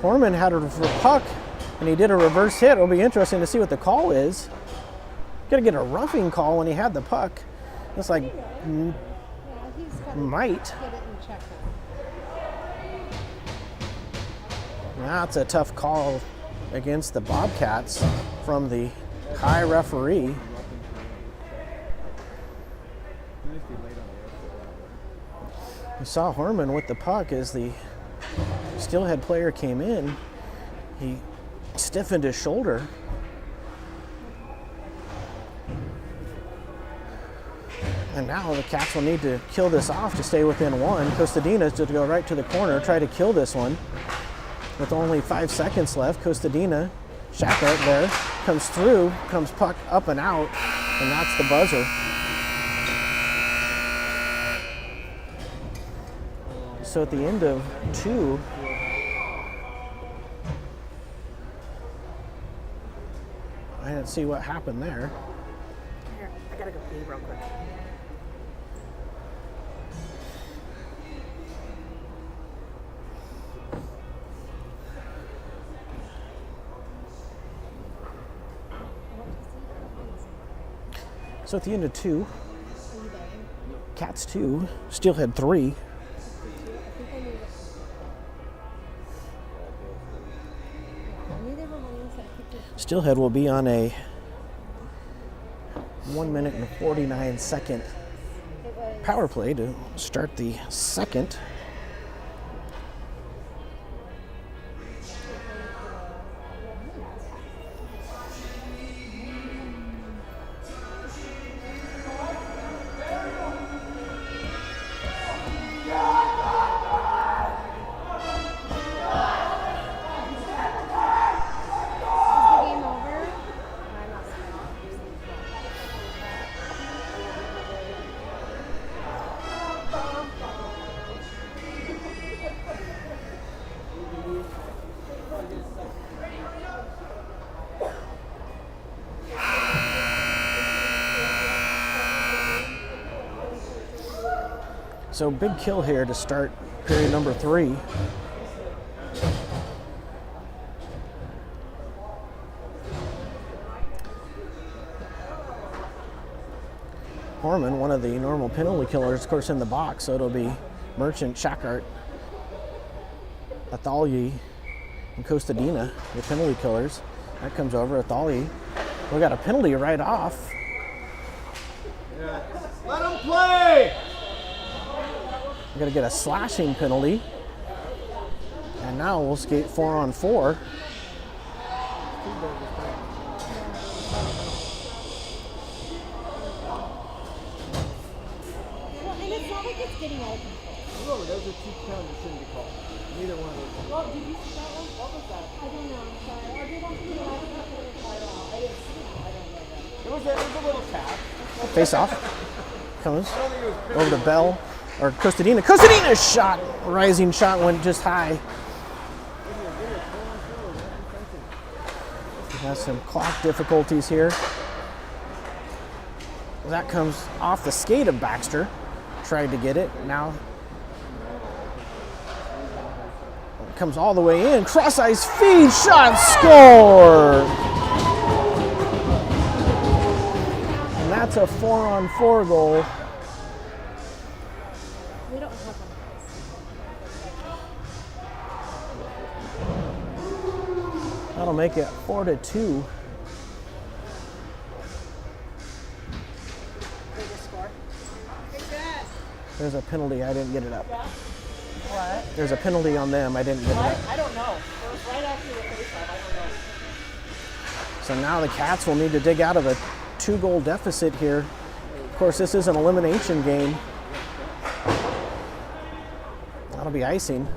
Horman had a puck, and he did a reverse hit. It'll be interesting to see what the call is. Got to get a roughing call when he had the puck. It's like might. That's a tough call against the Bobcats from the high referee. We saw Horman with the puck as the Steelhead player came in. He stiffened his shoulder. And now the Cats will need to kill this off to stay within one. Costadina's to go right to the corner, try to kill this one. With only 5 seconds left, Costadina, Shaka there, comes through, comes puck up and out, and that's the buzzer. So at the end of 2, I didn't see what happened there. Here, I gotta go pee real quick. So at the end of 2, Cats 2, Steelhead 3. Steelhead will be on a 1 minute and 49 second power play to start the second. So big kill here to start period number 3. Horman, one of the normal penalty killers, of course, in the box, so it'll be Merchant, Shakart, Athalyi, and Costadina, the penalty killers. That comes over, Athalyi. We got a penalty right off. Yeah. Let him play! We're going to get a slashing penalty. And now we'll skate 4-on-4. Well, and it's not like it's getting out of control. No, those are 2 counts that shouldn't be called. Neither one of those. Well, did you see that one? What was that? I don't know. I'm sorry. Or did I see the last one? I didn't see it. I don't know that. It was a little tap. Face off. Comes over to Bell. Or Costadina. Costadina's shot! Rising shot went just high. He has some clock difficulties here. That comes off the skate of Baxter. Tried to get it. Now comes all the way in. Cross ice feed shot, score! And that's a 4-on-4 goal. We don't have one of those. That'll make it 4-2. There's a penalty. I didn't get it up. What? There's a penalty on them. I didn't get it up. I don't know. It was right after the face-off. I don't know. So now the Cats will need to dig out of a 2-goal deficit here. Of course, this is an elimination game. That'll be icing.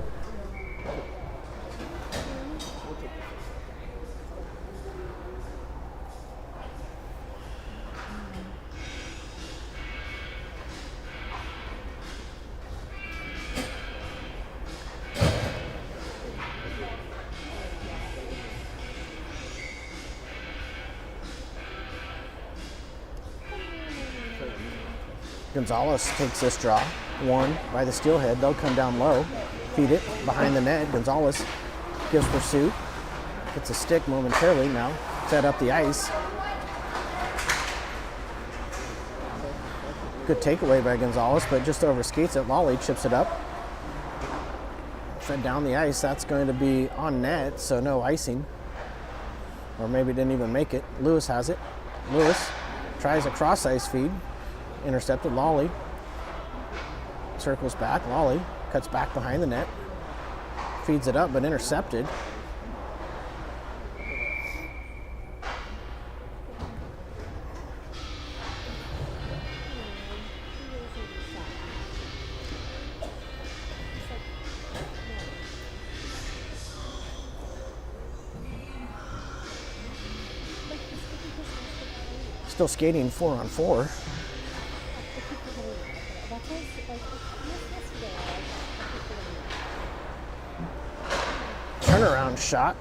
Gonzalez takes this draw, won by the Steelhead. They'll come down low, feed it behind the net. Gonzalez gives pursuit, gets a stick momentarily now, set up the ice. Good takeaway by Gonzalez, but just over skates it. Lawley chips it up. Fed down the ice, that's going to be on net, so no icing. Or maybe didn't even make it. Lewis has it. Lewis tries a cross ice feed. Intercepted. Lawley circles back. Lawley cuts back behind the net, feeds it up, but intercepted. Still skating 4-on-4. Turnaround shot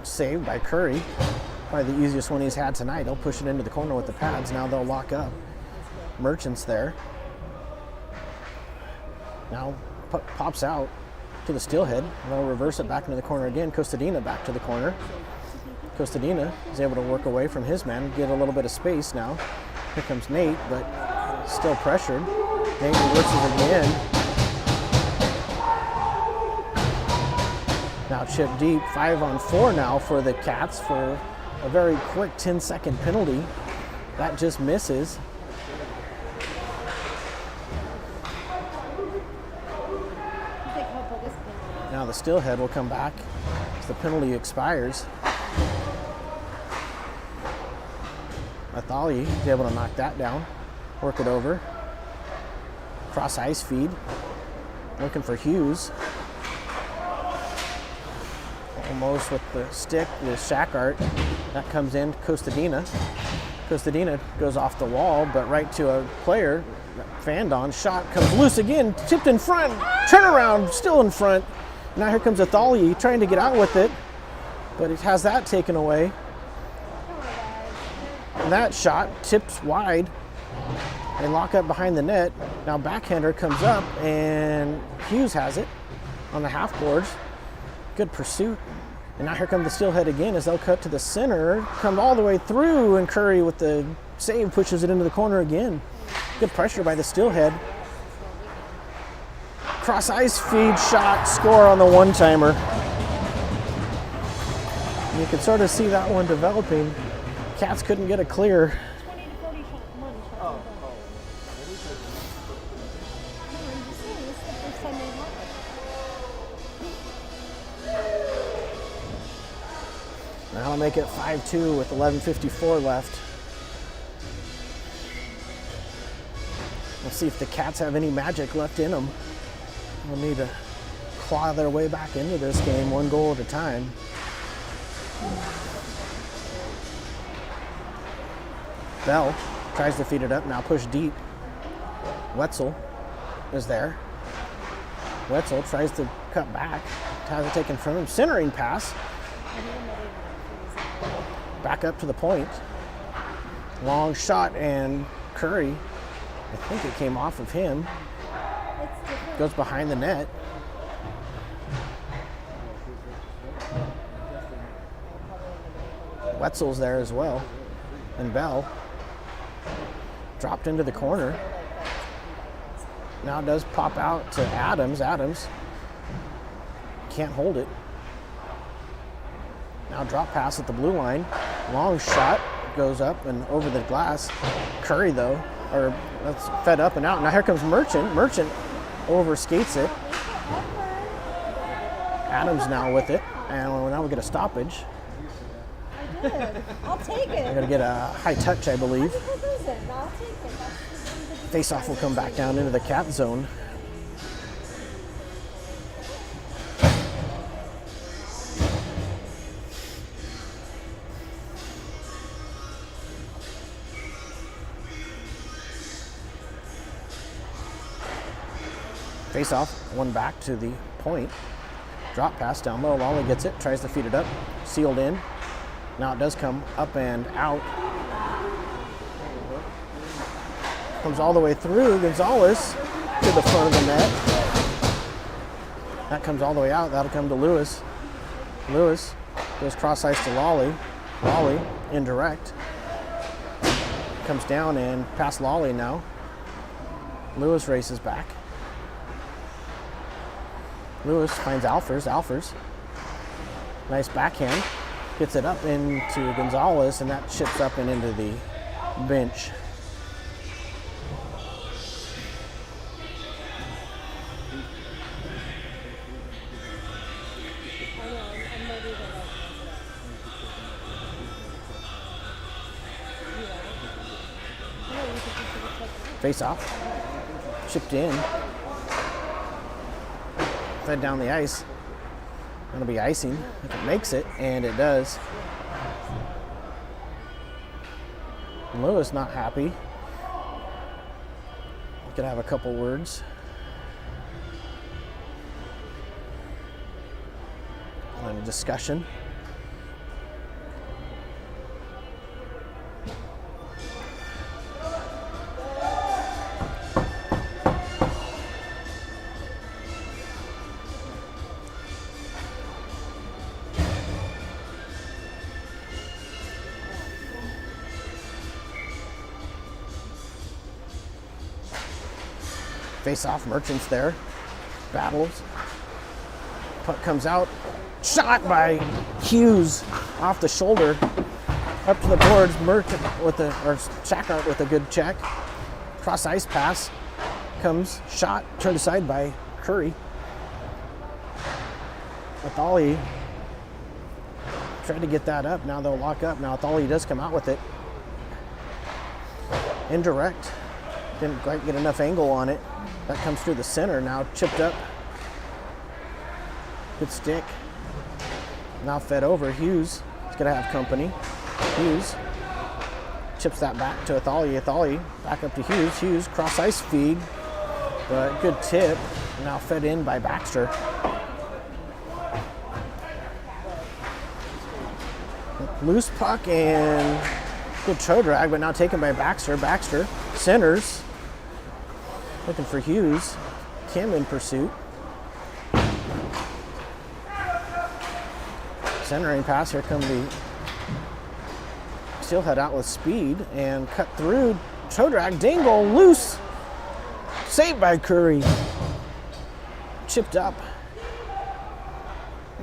saved by Curry. Probably the easiest one he's had tonight. He'll push it into the corner with the pads. Now they'll lock up. Merchant's there. Now pops out to the Steelhead. They'll reverse it back into the corner again. Costadina back to the corner. Costadina is able to work away from his man, get a little bit of space now. Here comes Nate, but still pressured. Nate reverses again. Now chip deep, 5-on-4 now for the Cats for a very quick 10-second penalty. That just misses. Now the Steelhead will come back as the penalty expires. Athali is able to knock that down, work it over. Cross ice feed, looking for Hughes. Almost with the stick with Shackart. That comes in Costadina. Costadina goes off the wall, but right to a player. Fandon shot comes loose again, tipped in front. Turnaround, still in front. Now here comes Athali trying to get out with it, but it has that taken away. And that shot tipped wide. They lock up behind the net. Now backhander comes up and Hughes has it on the half boards. Good pursuit. And now here comes the Steelhead again as they'll cut to the center, come all the way through, and Curry with the save pushes it into the corner again. Good pressure by the Steelhead. Cross ice feed shot, score on the one-timer. And you can sort of see that one developing. Cats couldn't get it clear. 20 to 40 shot, money shot. I'm just saying, this is the first time they've won. That'll make it 5-2 with 11:54 left. We'll see if the Cats have any magic left in them. They'll need to claw their way back into this game 1 goal at a time. Bell tries to feed it up, now push deep. Wetzel is there. Wetzel tries to cut back, has it taken from him. Centering pass. Back up to the point. Long shot, and Curry, I think it came off of him. Goes behind the net. Wetzel's there as well. And Bell dropped into the corner. Now it does pop out to Adams. Adams can't hold it. Now drop pass at the blue line. Long shot goes up and over the glass. Curry though, or that's fed up and out. Now here comes Merchant. Merchant overskates it. Adams now with it. And now we get a stoppage. I did. I'll take We're it. gonna get a high touch, I believe. What is it? I'll take it. Face-off will come back down into the cat zone. Face-off, one back to the point. Drop pass down low. Lawley gets it, tries to feed it up. Sealed in. Now it does come up and out. Comes all the way through. Gonzalez to the front of the net. That comes all the way out. That'll come to Lewis. Lewis goes cross ice to Lawley. Lawley indirect. Comes down and past Lawley now. Lewis races back. Lewis finds Alfers. Alfers. Nice backhand. Gets it up into Gonzalez, and that chips up and into the bench. Face off. Chipped in. Fed down the ice. That'll be icing if it makes it, and it does. Lewis not happy. Could have a couple words. And a discussion. Face off, Merchant's there. Battles. Puck comes out. Shot by Hughes off the shoulder. Up to the boards. Merchant with Shackart with a good check. Cross ice pass. Comes. Shot. Turned aside by Curry. Athali tried to get that up. Now they'll lock up. Now Athali does come out with it. Indirect. Didn't quite get enough angle on it. That comes through the center, now chipped up. Good stick. Now fed over. Hughes is going to have company. Hughes chips that back to Athali. Athali back up to Hughes. Hughes cross ice feed, but good tip. Now fed in by Baxter. Loose puck and good toe drag, but now taken by Baxter. Baxter centers. Looking for Hughes. Kim in pursuit. Centering pass. Here come the Steelhead out with speed and cut through. Toe drag. Dingle. Loose. Saved by Curry. Chipped up.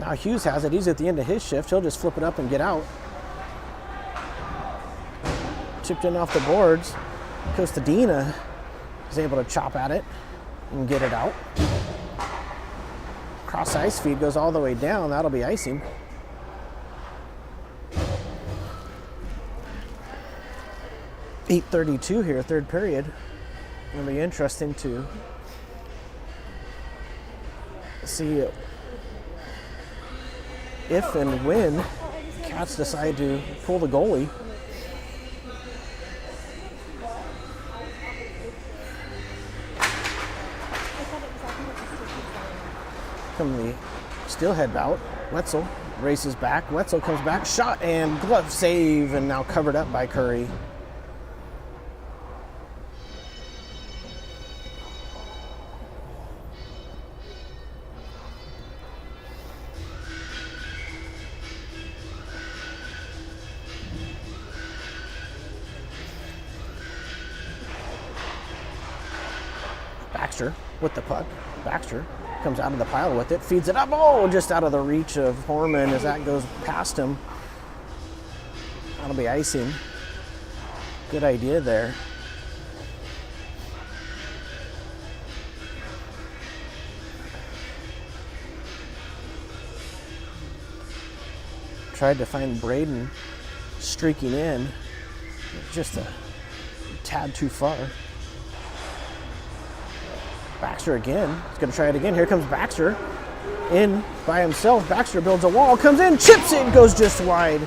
Now Hughes has it. He's at the end of his shift. He'll just flip it up and get out. Chipped in off the boards. Costadina is able to chop at it and get it out. Cross ice feed goes all the way down. That'll be icing. .832 here, third period. It'll be interesting to see if and when Cats decide to pull the goalie. Come the Steelhead bout. Wetzel races back. Wetzel comes back. Shot and glove save, and now covered up by Curry. Baxter with the puck. Baxter comes out of the pile with it, feeds it up. Oh, just out of the reach of Horman as that goes past him. That'll be icing. Good idea there. Tried to find Braden streaking in. Just a tad too far. Baxter again. He's going to try it again. Here comes Baxter. In by himself. Baxter builds a wall. Comes in. Chips it. Goes just wide.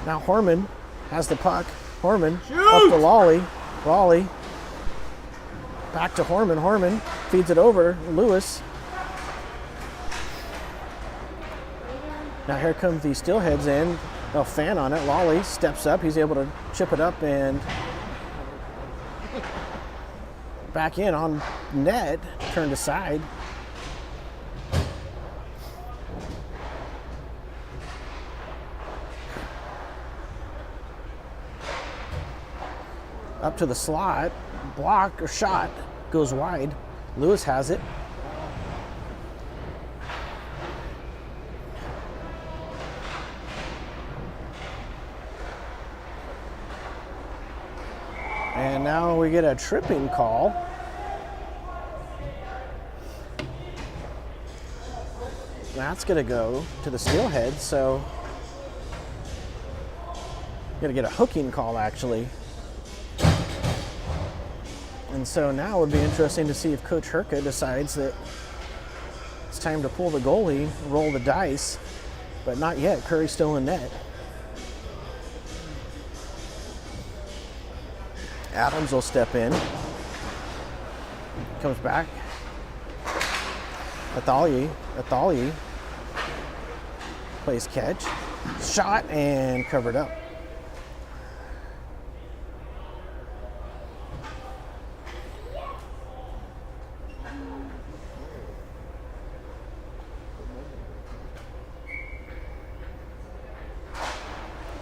Now Horman has the puck. Horman up to Lawley. Lawley. Back to Horman. Horman feeds it over. Lewis. Now here comes the Steelheads in. They'll fan on it. Lawley steps up. He's able to chip it up and back in on net. Turned aside. Up to the slot. Block or shot. Goes wide. Lewis has it. And now we get a tripping call. That's going to go to the Steelhead, so going to get a hooking call actually. And so now it would be interesting to see if Coach Herka decides that it's time to pull the goalie, roll the dice, but not yet. Curry's still in net. Adams will step in. Comes back. Athalye plays catch. Shot and covered up.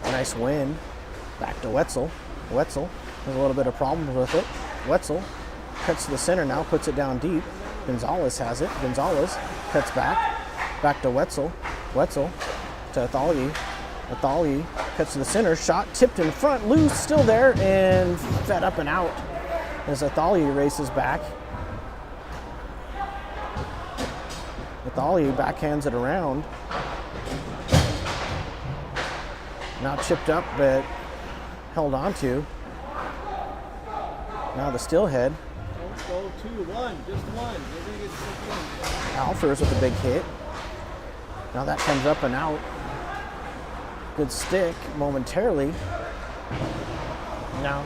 Nice win. Back to Wetzel. Wetzel has a little bit of problems with it. Wetzel cuts to the center now, puts it down deep. Gonzalez has it. Gonzalez cuts back. Back to Wetzel. Wetzel to Athalye. Athalye cuts to the center. Shot tipped in front. Loose, still there, and fed up and out as Athalye races back. Athalye backhands it around. Not chipped up, but held onto. Now the Steelhead. Don't go 2-1, just one. You're gonna get something. Alfers with a big hit. Now that comes up and out. Good stick momentarily. Now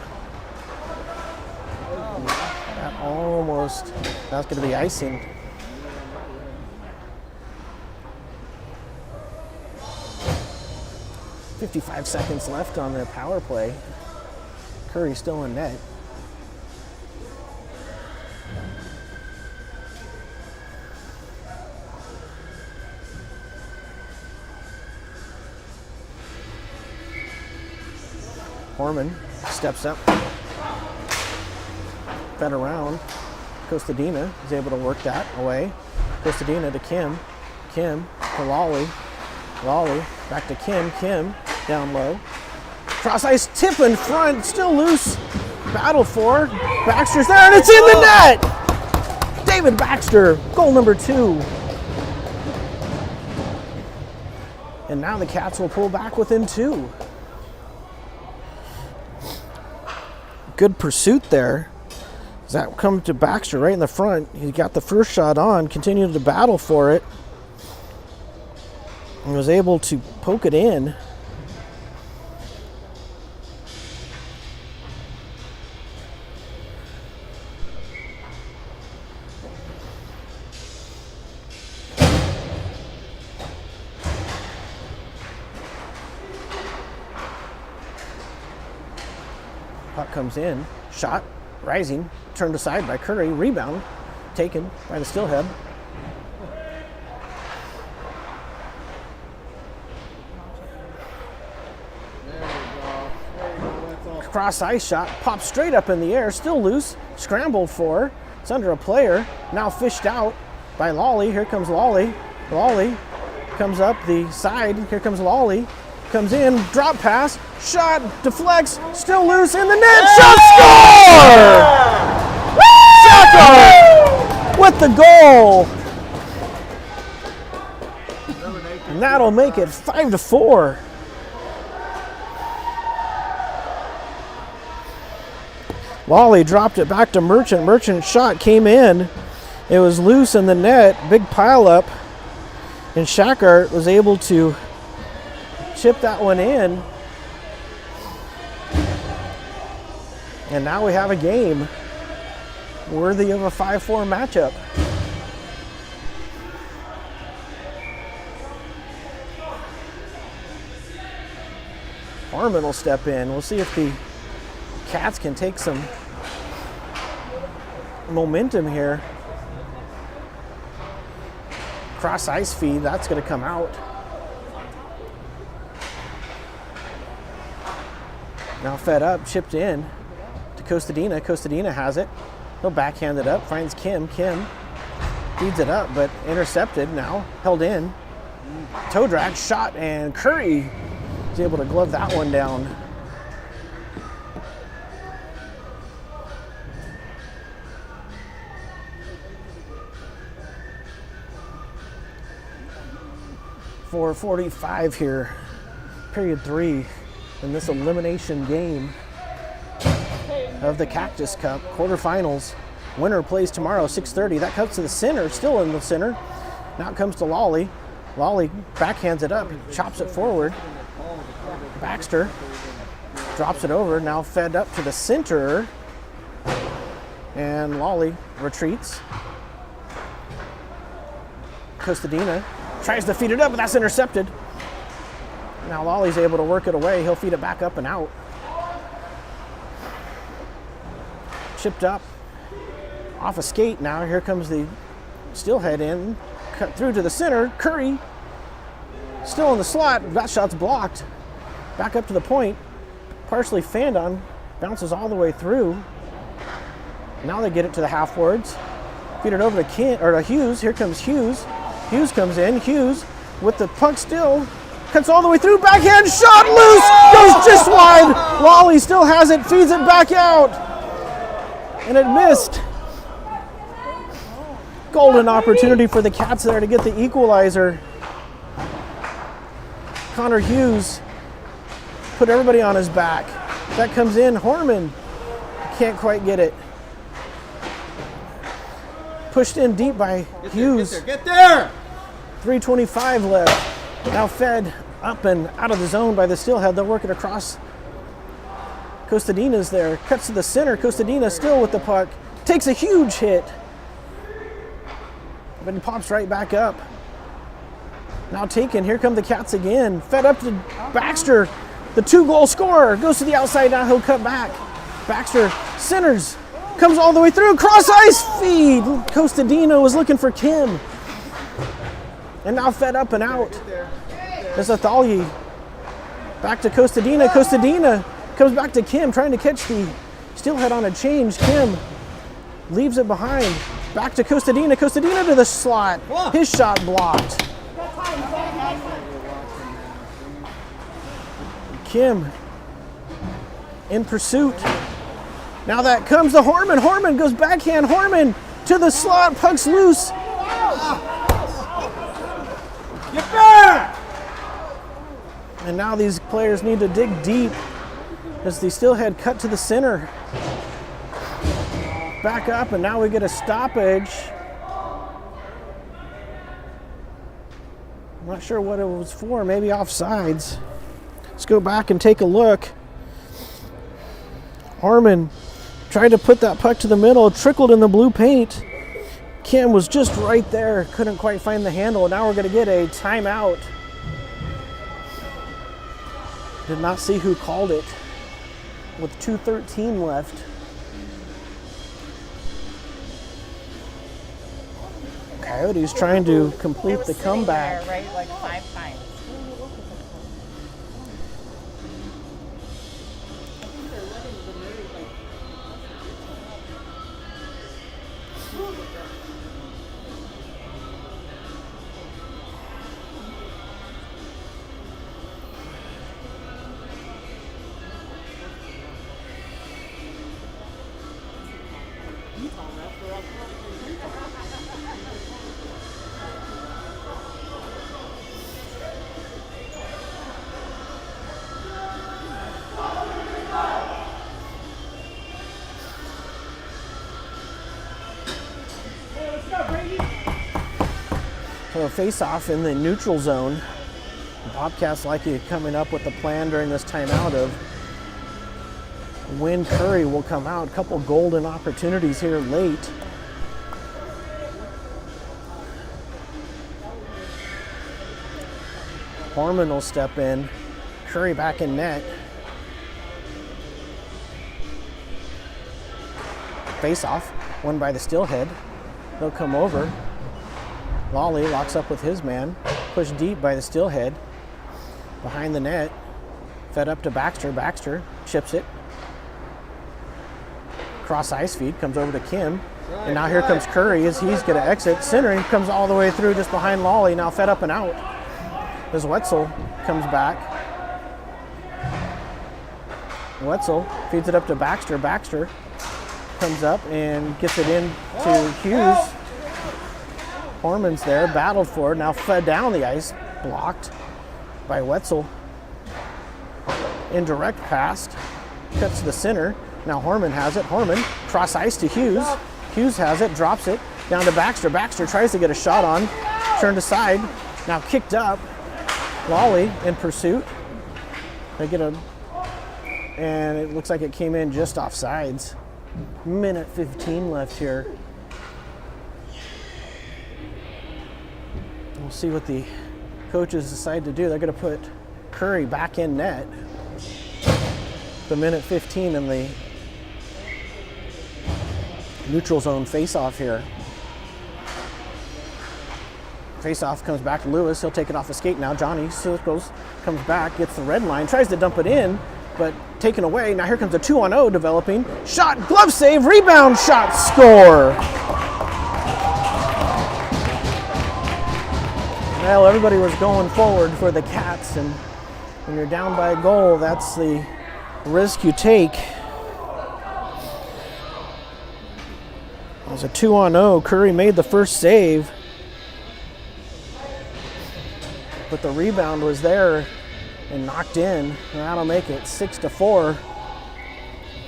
that almost, that's going to be icing. .55 seconds left on the power play. Curry still in net. Horman steps up, fed around. Costadina is able to work that away. Costadina to Kim. Kim to Lawley. Lawley back to Kim. Kim down low. Cross ice tip in front, still loose. Battle for. Baxter's there and it's in the net! David Baxter, goal number 2. And now the Cats will pull back within 2. Good pursuit there. Does that come to Baxter right in the front? He got the first shot on, continued to battle for it, and was able to poke it in. Puck comes in, shot, rising, turned aside by Curry, rebound, taken by the Steelhead. Cross ice shot, pops straight up in the air, still loose, scrambled for. It's under a player, now fished out by Lawley. Here comes Lawley. Lawley comes up the side. Here comes Lawley. Comes in, drop pass, shot, deflects, still loose in the net, shot, score! Sacco with the goal. And that'll make it 5-4. Lawley dropped it back to Merchant. Merchant shot came in. It was loose in the net, big pile up. And Shackart was able to chip that one in. And now we have a game worthy of a 5-4 matchup. Harmon will step in. We'll see if the Cats can take some momentum here. Cross ice feed, that's going to come out. Now fed up, chipped in to Costadina. Costadina has it. He'll backhand it up, finds Kim. Kim feeds it up, but intercepted now, held in. Toe drag, shot, and Curry is able to glove that one down. .445 here, period 3 in this elimination game of the Cactus Cup quarterfinals. Winner plays tomorrow, 6:30. That comes to the center, still in the center. Now it comes to Lawley. Lawley backhands it up, chops it forward. Baxter drops it over, now fed up to the center. And Lawley retreats. Costadina tries to feed it up, but that's intercepted. Now Lawley's able to work it away. He'll feed it back up and out. Chipped up off a skate now. Here comes the Steelhead in. Cut through to the center. Curry still in the slot. That shot's blocked. Back up to the point. Partially fanned on. Bounces all the way through. Now they get it to the half-boards. Feed it over to Hughes. Here comes Hughes. Hughes comes in. Hughes with the puck still. Cuts all the way through. Backhand shot loose. Goes just wide. Lawley still has it. Feeds it back out. And it missed. Golden opportunity for the Cats there to get the equalizer. Connor Hughes put everybody on his back. That comes in. Horman can't quite get it. Pushed in deep by Hughes. Get there! 3:25 left. Now fed up and out of the zone by the Steelhead. They'll work it across. Costadina's there. Cuts to the center. Costadina still with the puck. Takes a huge hit. But he pops right back up. Now taken. Here come the Cats again. Fed up to Baxter. The 2-goal scorer. Goes to the outside. Now he'll cut back. Baxter centers. Comes all the way through. Cross ice feed. Costadina was looking for Kim. And now fed up and out. There's Athalyi. Back to Costadina. Costadina comes back to Kim, trying to catch the Steelhead on a change. Kim leaves it behind. Back to Costadina. Costadina to the slot. His shot blocked. Kim in pursuit. Now that comes to Horman. Horman goes backhand. Horman to the slot. Puck's loose. Get back! And now these players need to dig deep as the Steelhead cut to the center. Back up, and now we get a stoppage. I'm not sure what it was for, maybe offsides. Let's go back and take a look. Harmon tried to put that puck to the middle, trickled in the blue paint. Kim was just right there, couldn't quite find the handle. Now we're going to get a timeout. Did not see who called it with 2:13 left. Coyotes trying to complete the comeback. There, right, like 5 times. So a face-off in the neutral zone. The Bobcats likely coming up with the plan during this timeout of when Curry will come out. A couple golden opportunities here late. Harmon will step in. Curry back in net. Face-off, won by the Steelhead. They'll come over. Lawley locks up with his man, pushed deep by the Steelhead. Behind the net, fed up to Baxter. Baxter chips it. Cross ice feed, comes over to Kim. And now here comes Curry as he's going to exit. Centering comes all the way through just behind Lawley, now fed up and out. As Wetzel comes back. Wetzel feeds it up to Baxter. Baxter comes up and gets it in to Hughes. Harmon's there, battled for it, now fed down the ice, blocked by Wetzel. Indirect pass, cuts to the center. Now Harmon has it. Harmon, cross ice to Hughes. Hughes has it, drops it, down to Baxter. Baxter tries to get a shot on, turned aside, now kicked up. Lawley in pursuit. They get a, and it looks like it came in just off sides. Minute 15 left here. We'll see what the coaches decide to do. They're going to put Curry back in net. The minute 15 in the neutral zone face-off here. Face-off comes back to Lewis. He'll take it off the skate now. Johnny circles, comes back, gets the red line, tries to dump it in, but taken away. Now here comes a 2-on-0 developing. Shot, glove save, rebound, shot, score. Well, everybody was going forward for the Cats, and when you're down by a goal, that's the risk you take. It was a 2-on-0. Curry made the first save, but the rebound was there and knocked in. And that'll make it 6-4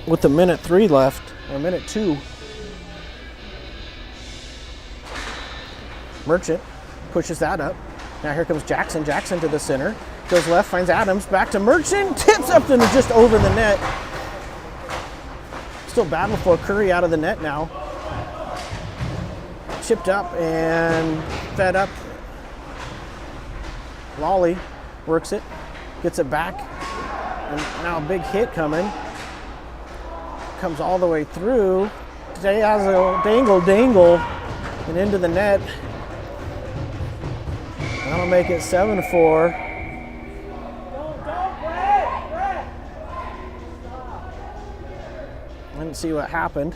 with the minute 3 left, or minute 2. Merchant pushes that up. Now here comes Jackson. Jackson to the center. Goes left, finds Adams. Back to Merchant. Tips up and just over the net. Still battle for Curry out of the net now. Chipped up and fed up. Lawley works it. Gets it back. And now a big hit coming. Comes all the way through. Today has a dangle and into the net. That'll make it 7-4. I didn't see what happened.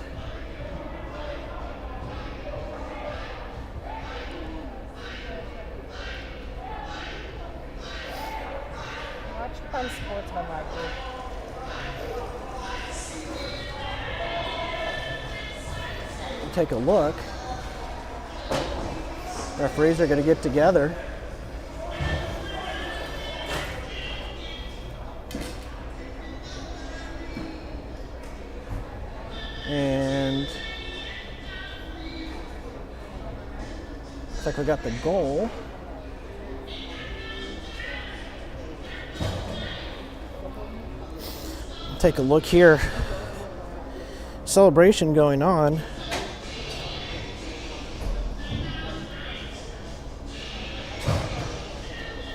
Watch Fun Sports on that group. Take a look. Referees are going to get together. And looks like we got the goal. Take a look here. Celebration going on.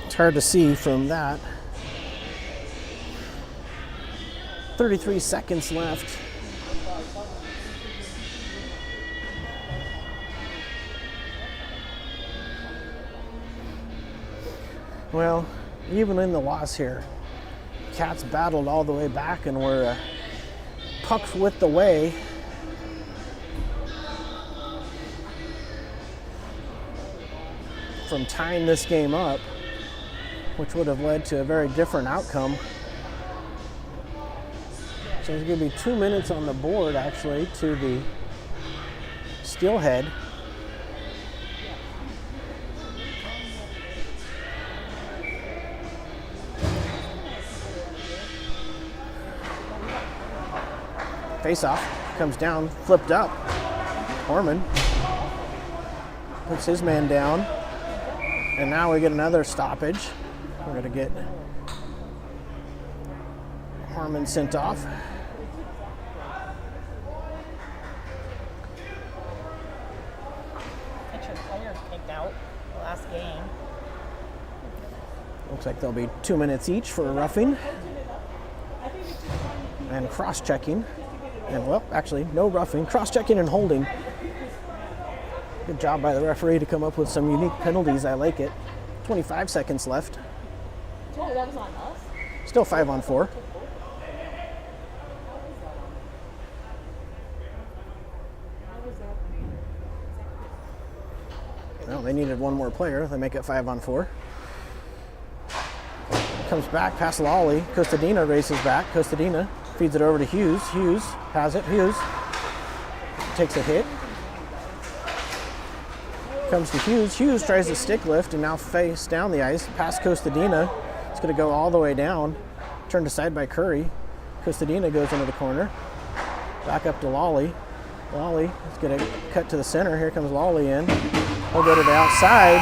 It's hard to see from that. 33 seconds left. Well, even in the loss here, Cats battled all the way back and were puck's width away. From tying this game up, which would have led to a very different outcome. So there's going to be 2 minutes on the board, actually, to the Steelhead. Face-off comes down, flipped up. Harmon puts his man down, and now we get another stoppage. We're going to get Harmon sent off. Extra player kicked out the last game. Looks like there'll be 2 minutes each for a roughing and cross-checking. And, well, actually, no roughing, cross-checking and holding. Good job by the referee to come up with some unique penalties. I like it. 25 seconds left. Oh, that was on us? Still 5-on-4. Well, they needed one more player. They make it 5-on-4. Comes back past Lawley. Costadina races back. Costadina feeds it over to Hughes. Hughes has it. Hughes takes a hit. Comes to Hughes. Hughes tries to stick lift and now face down the ice. Past Costadina. It's going to go all the way down. Turned aside by Curry. Costadina goes into the corner. Back up to Lawley. Lawley is going to cut to the center. Here comes Lawley in. He'll go to the outside.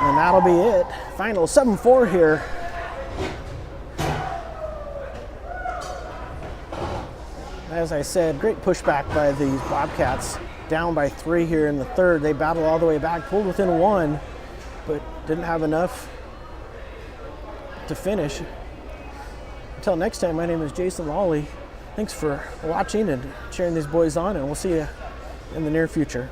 And that'll be it. Final 7-4 here. As I said, great pushback by these Bobcats. Down by 3 here in the third. They battled all the way back, pulled within 1, but didn't have enough to finish. Until next time, my name is Jason Lawley. Thanks for watching and cheering these boys on, and we'll see you in the near future.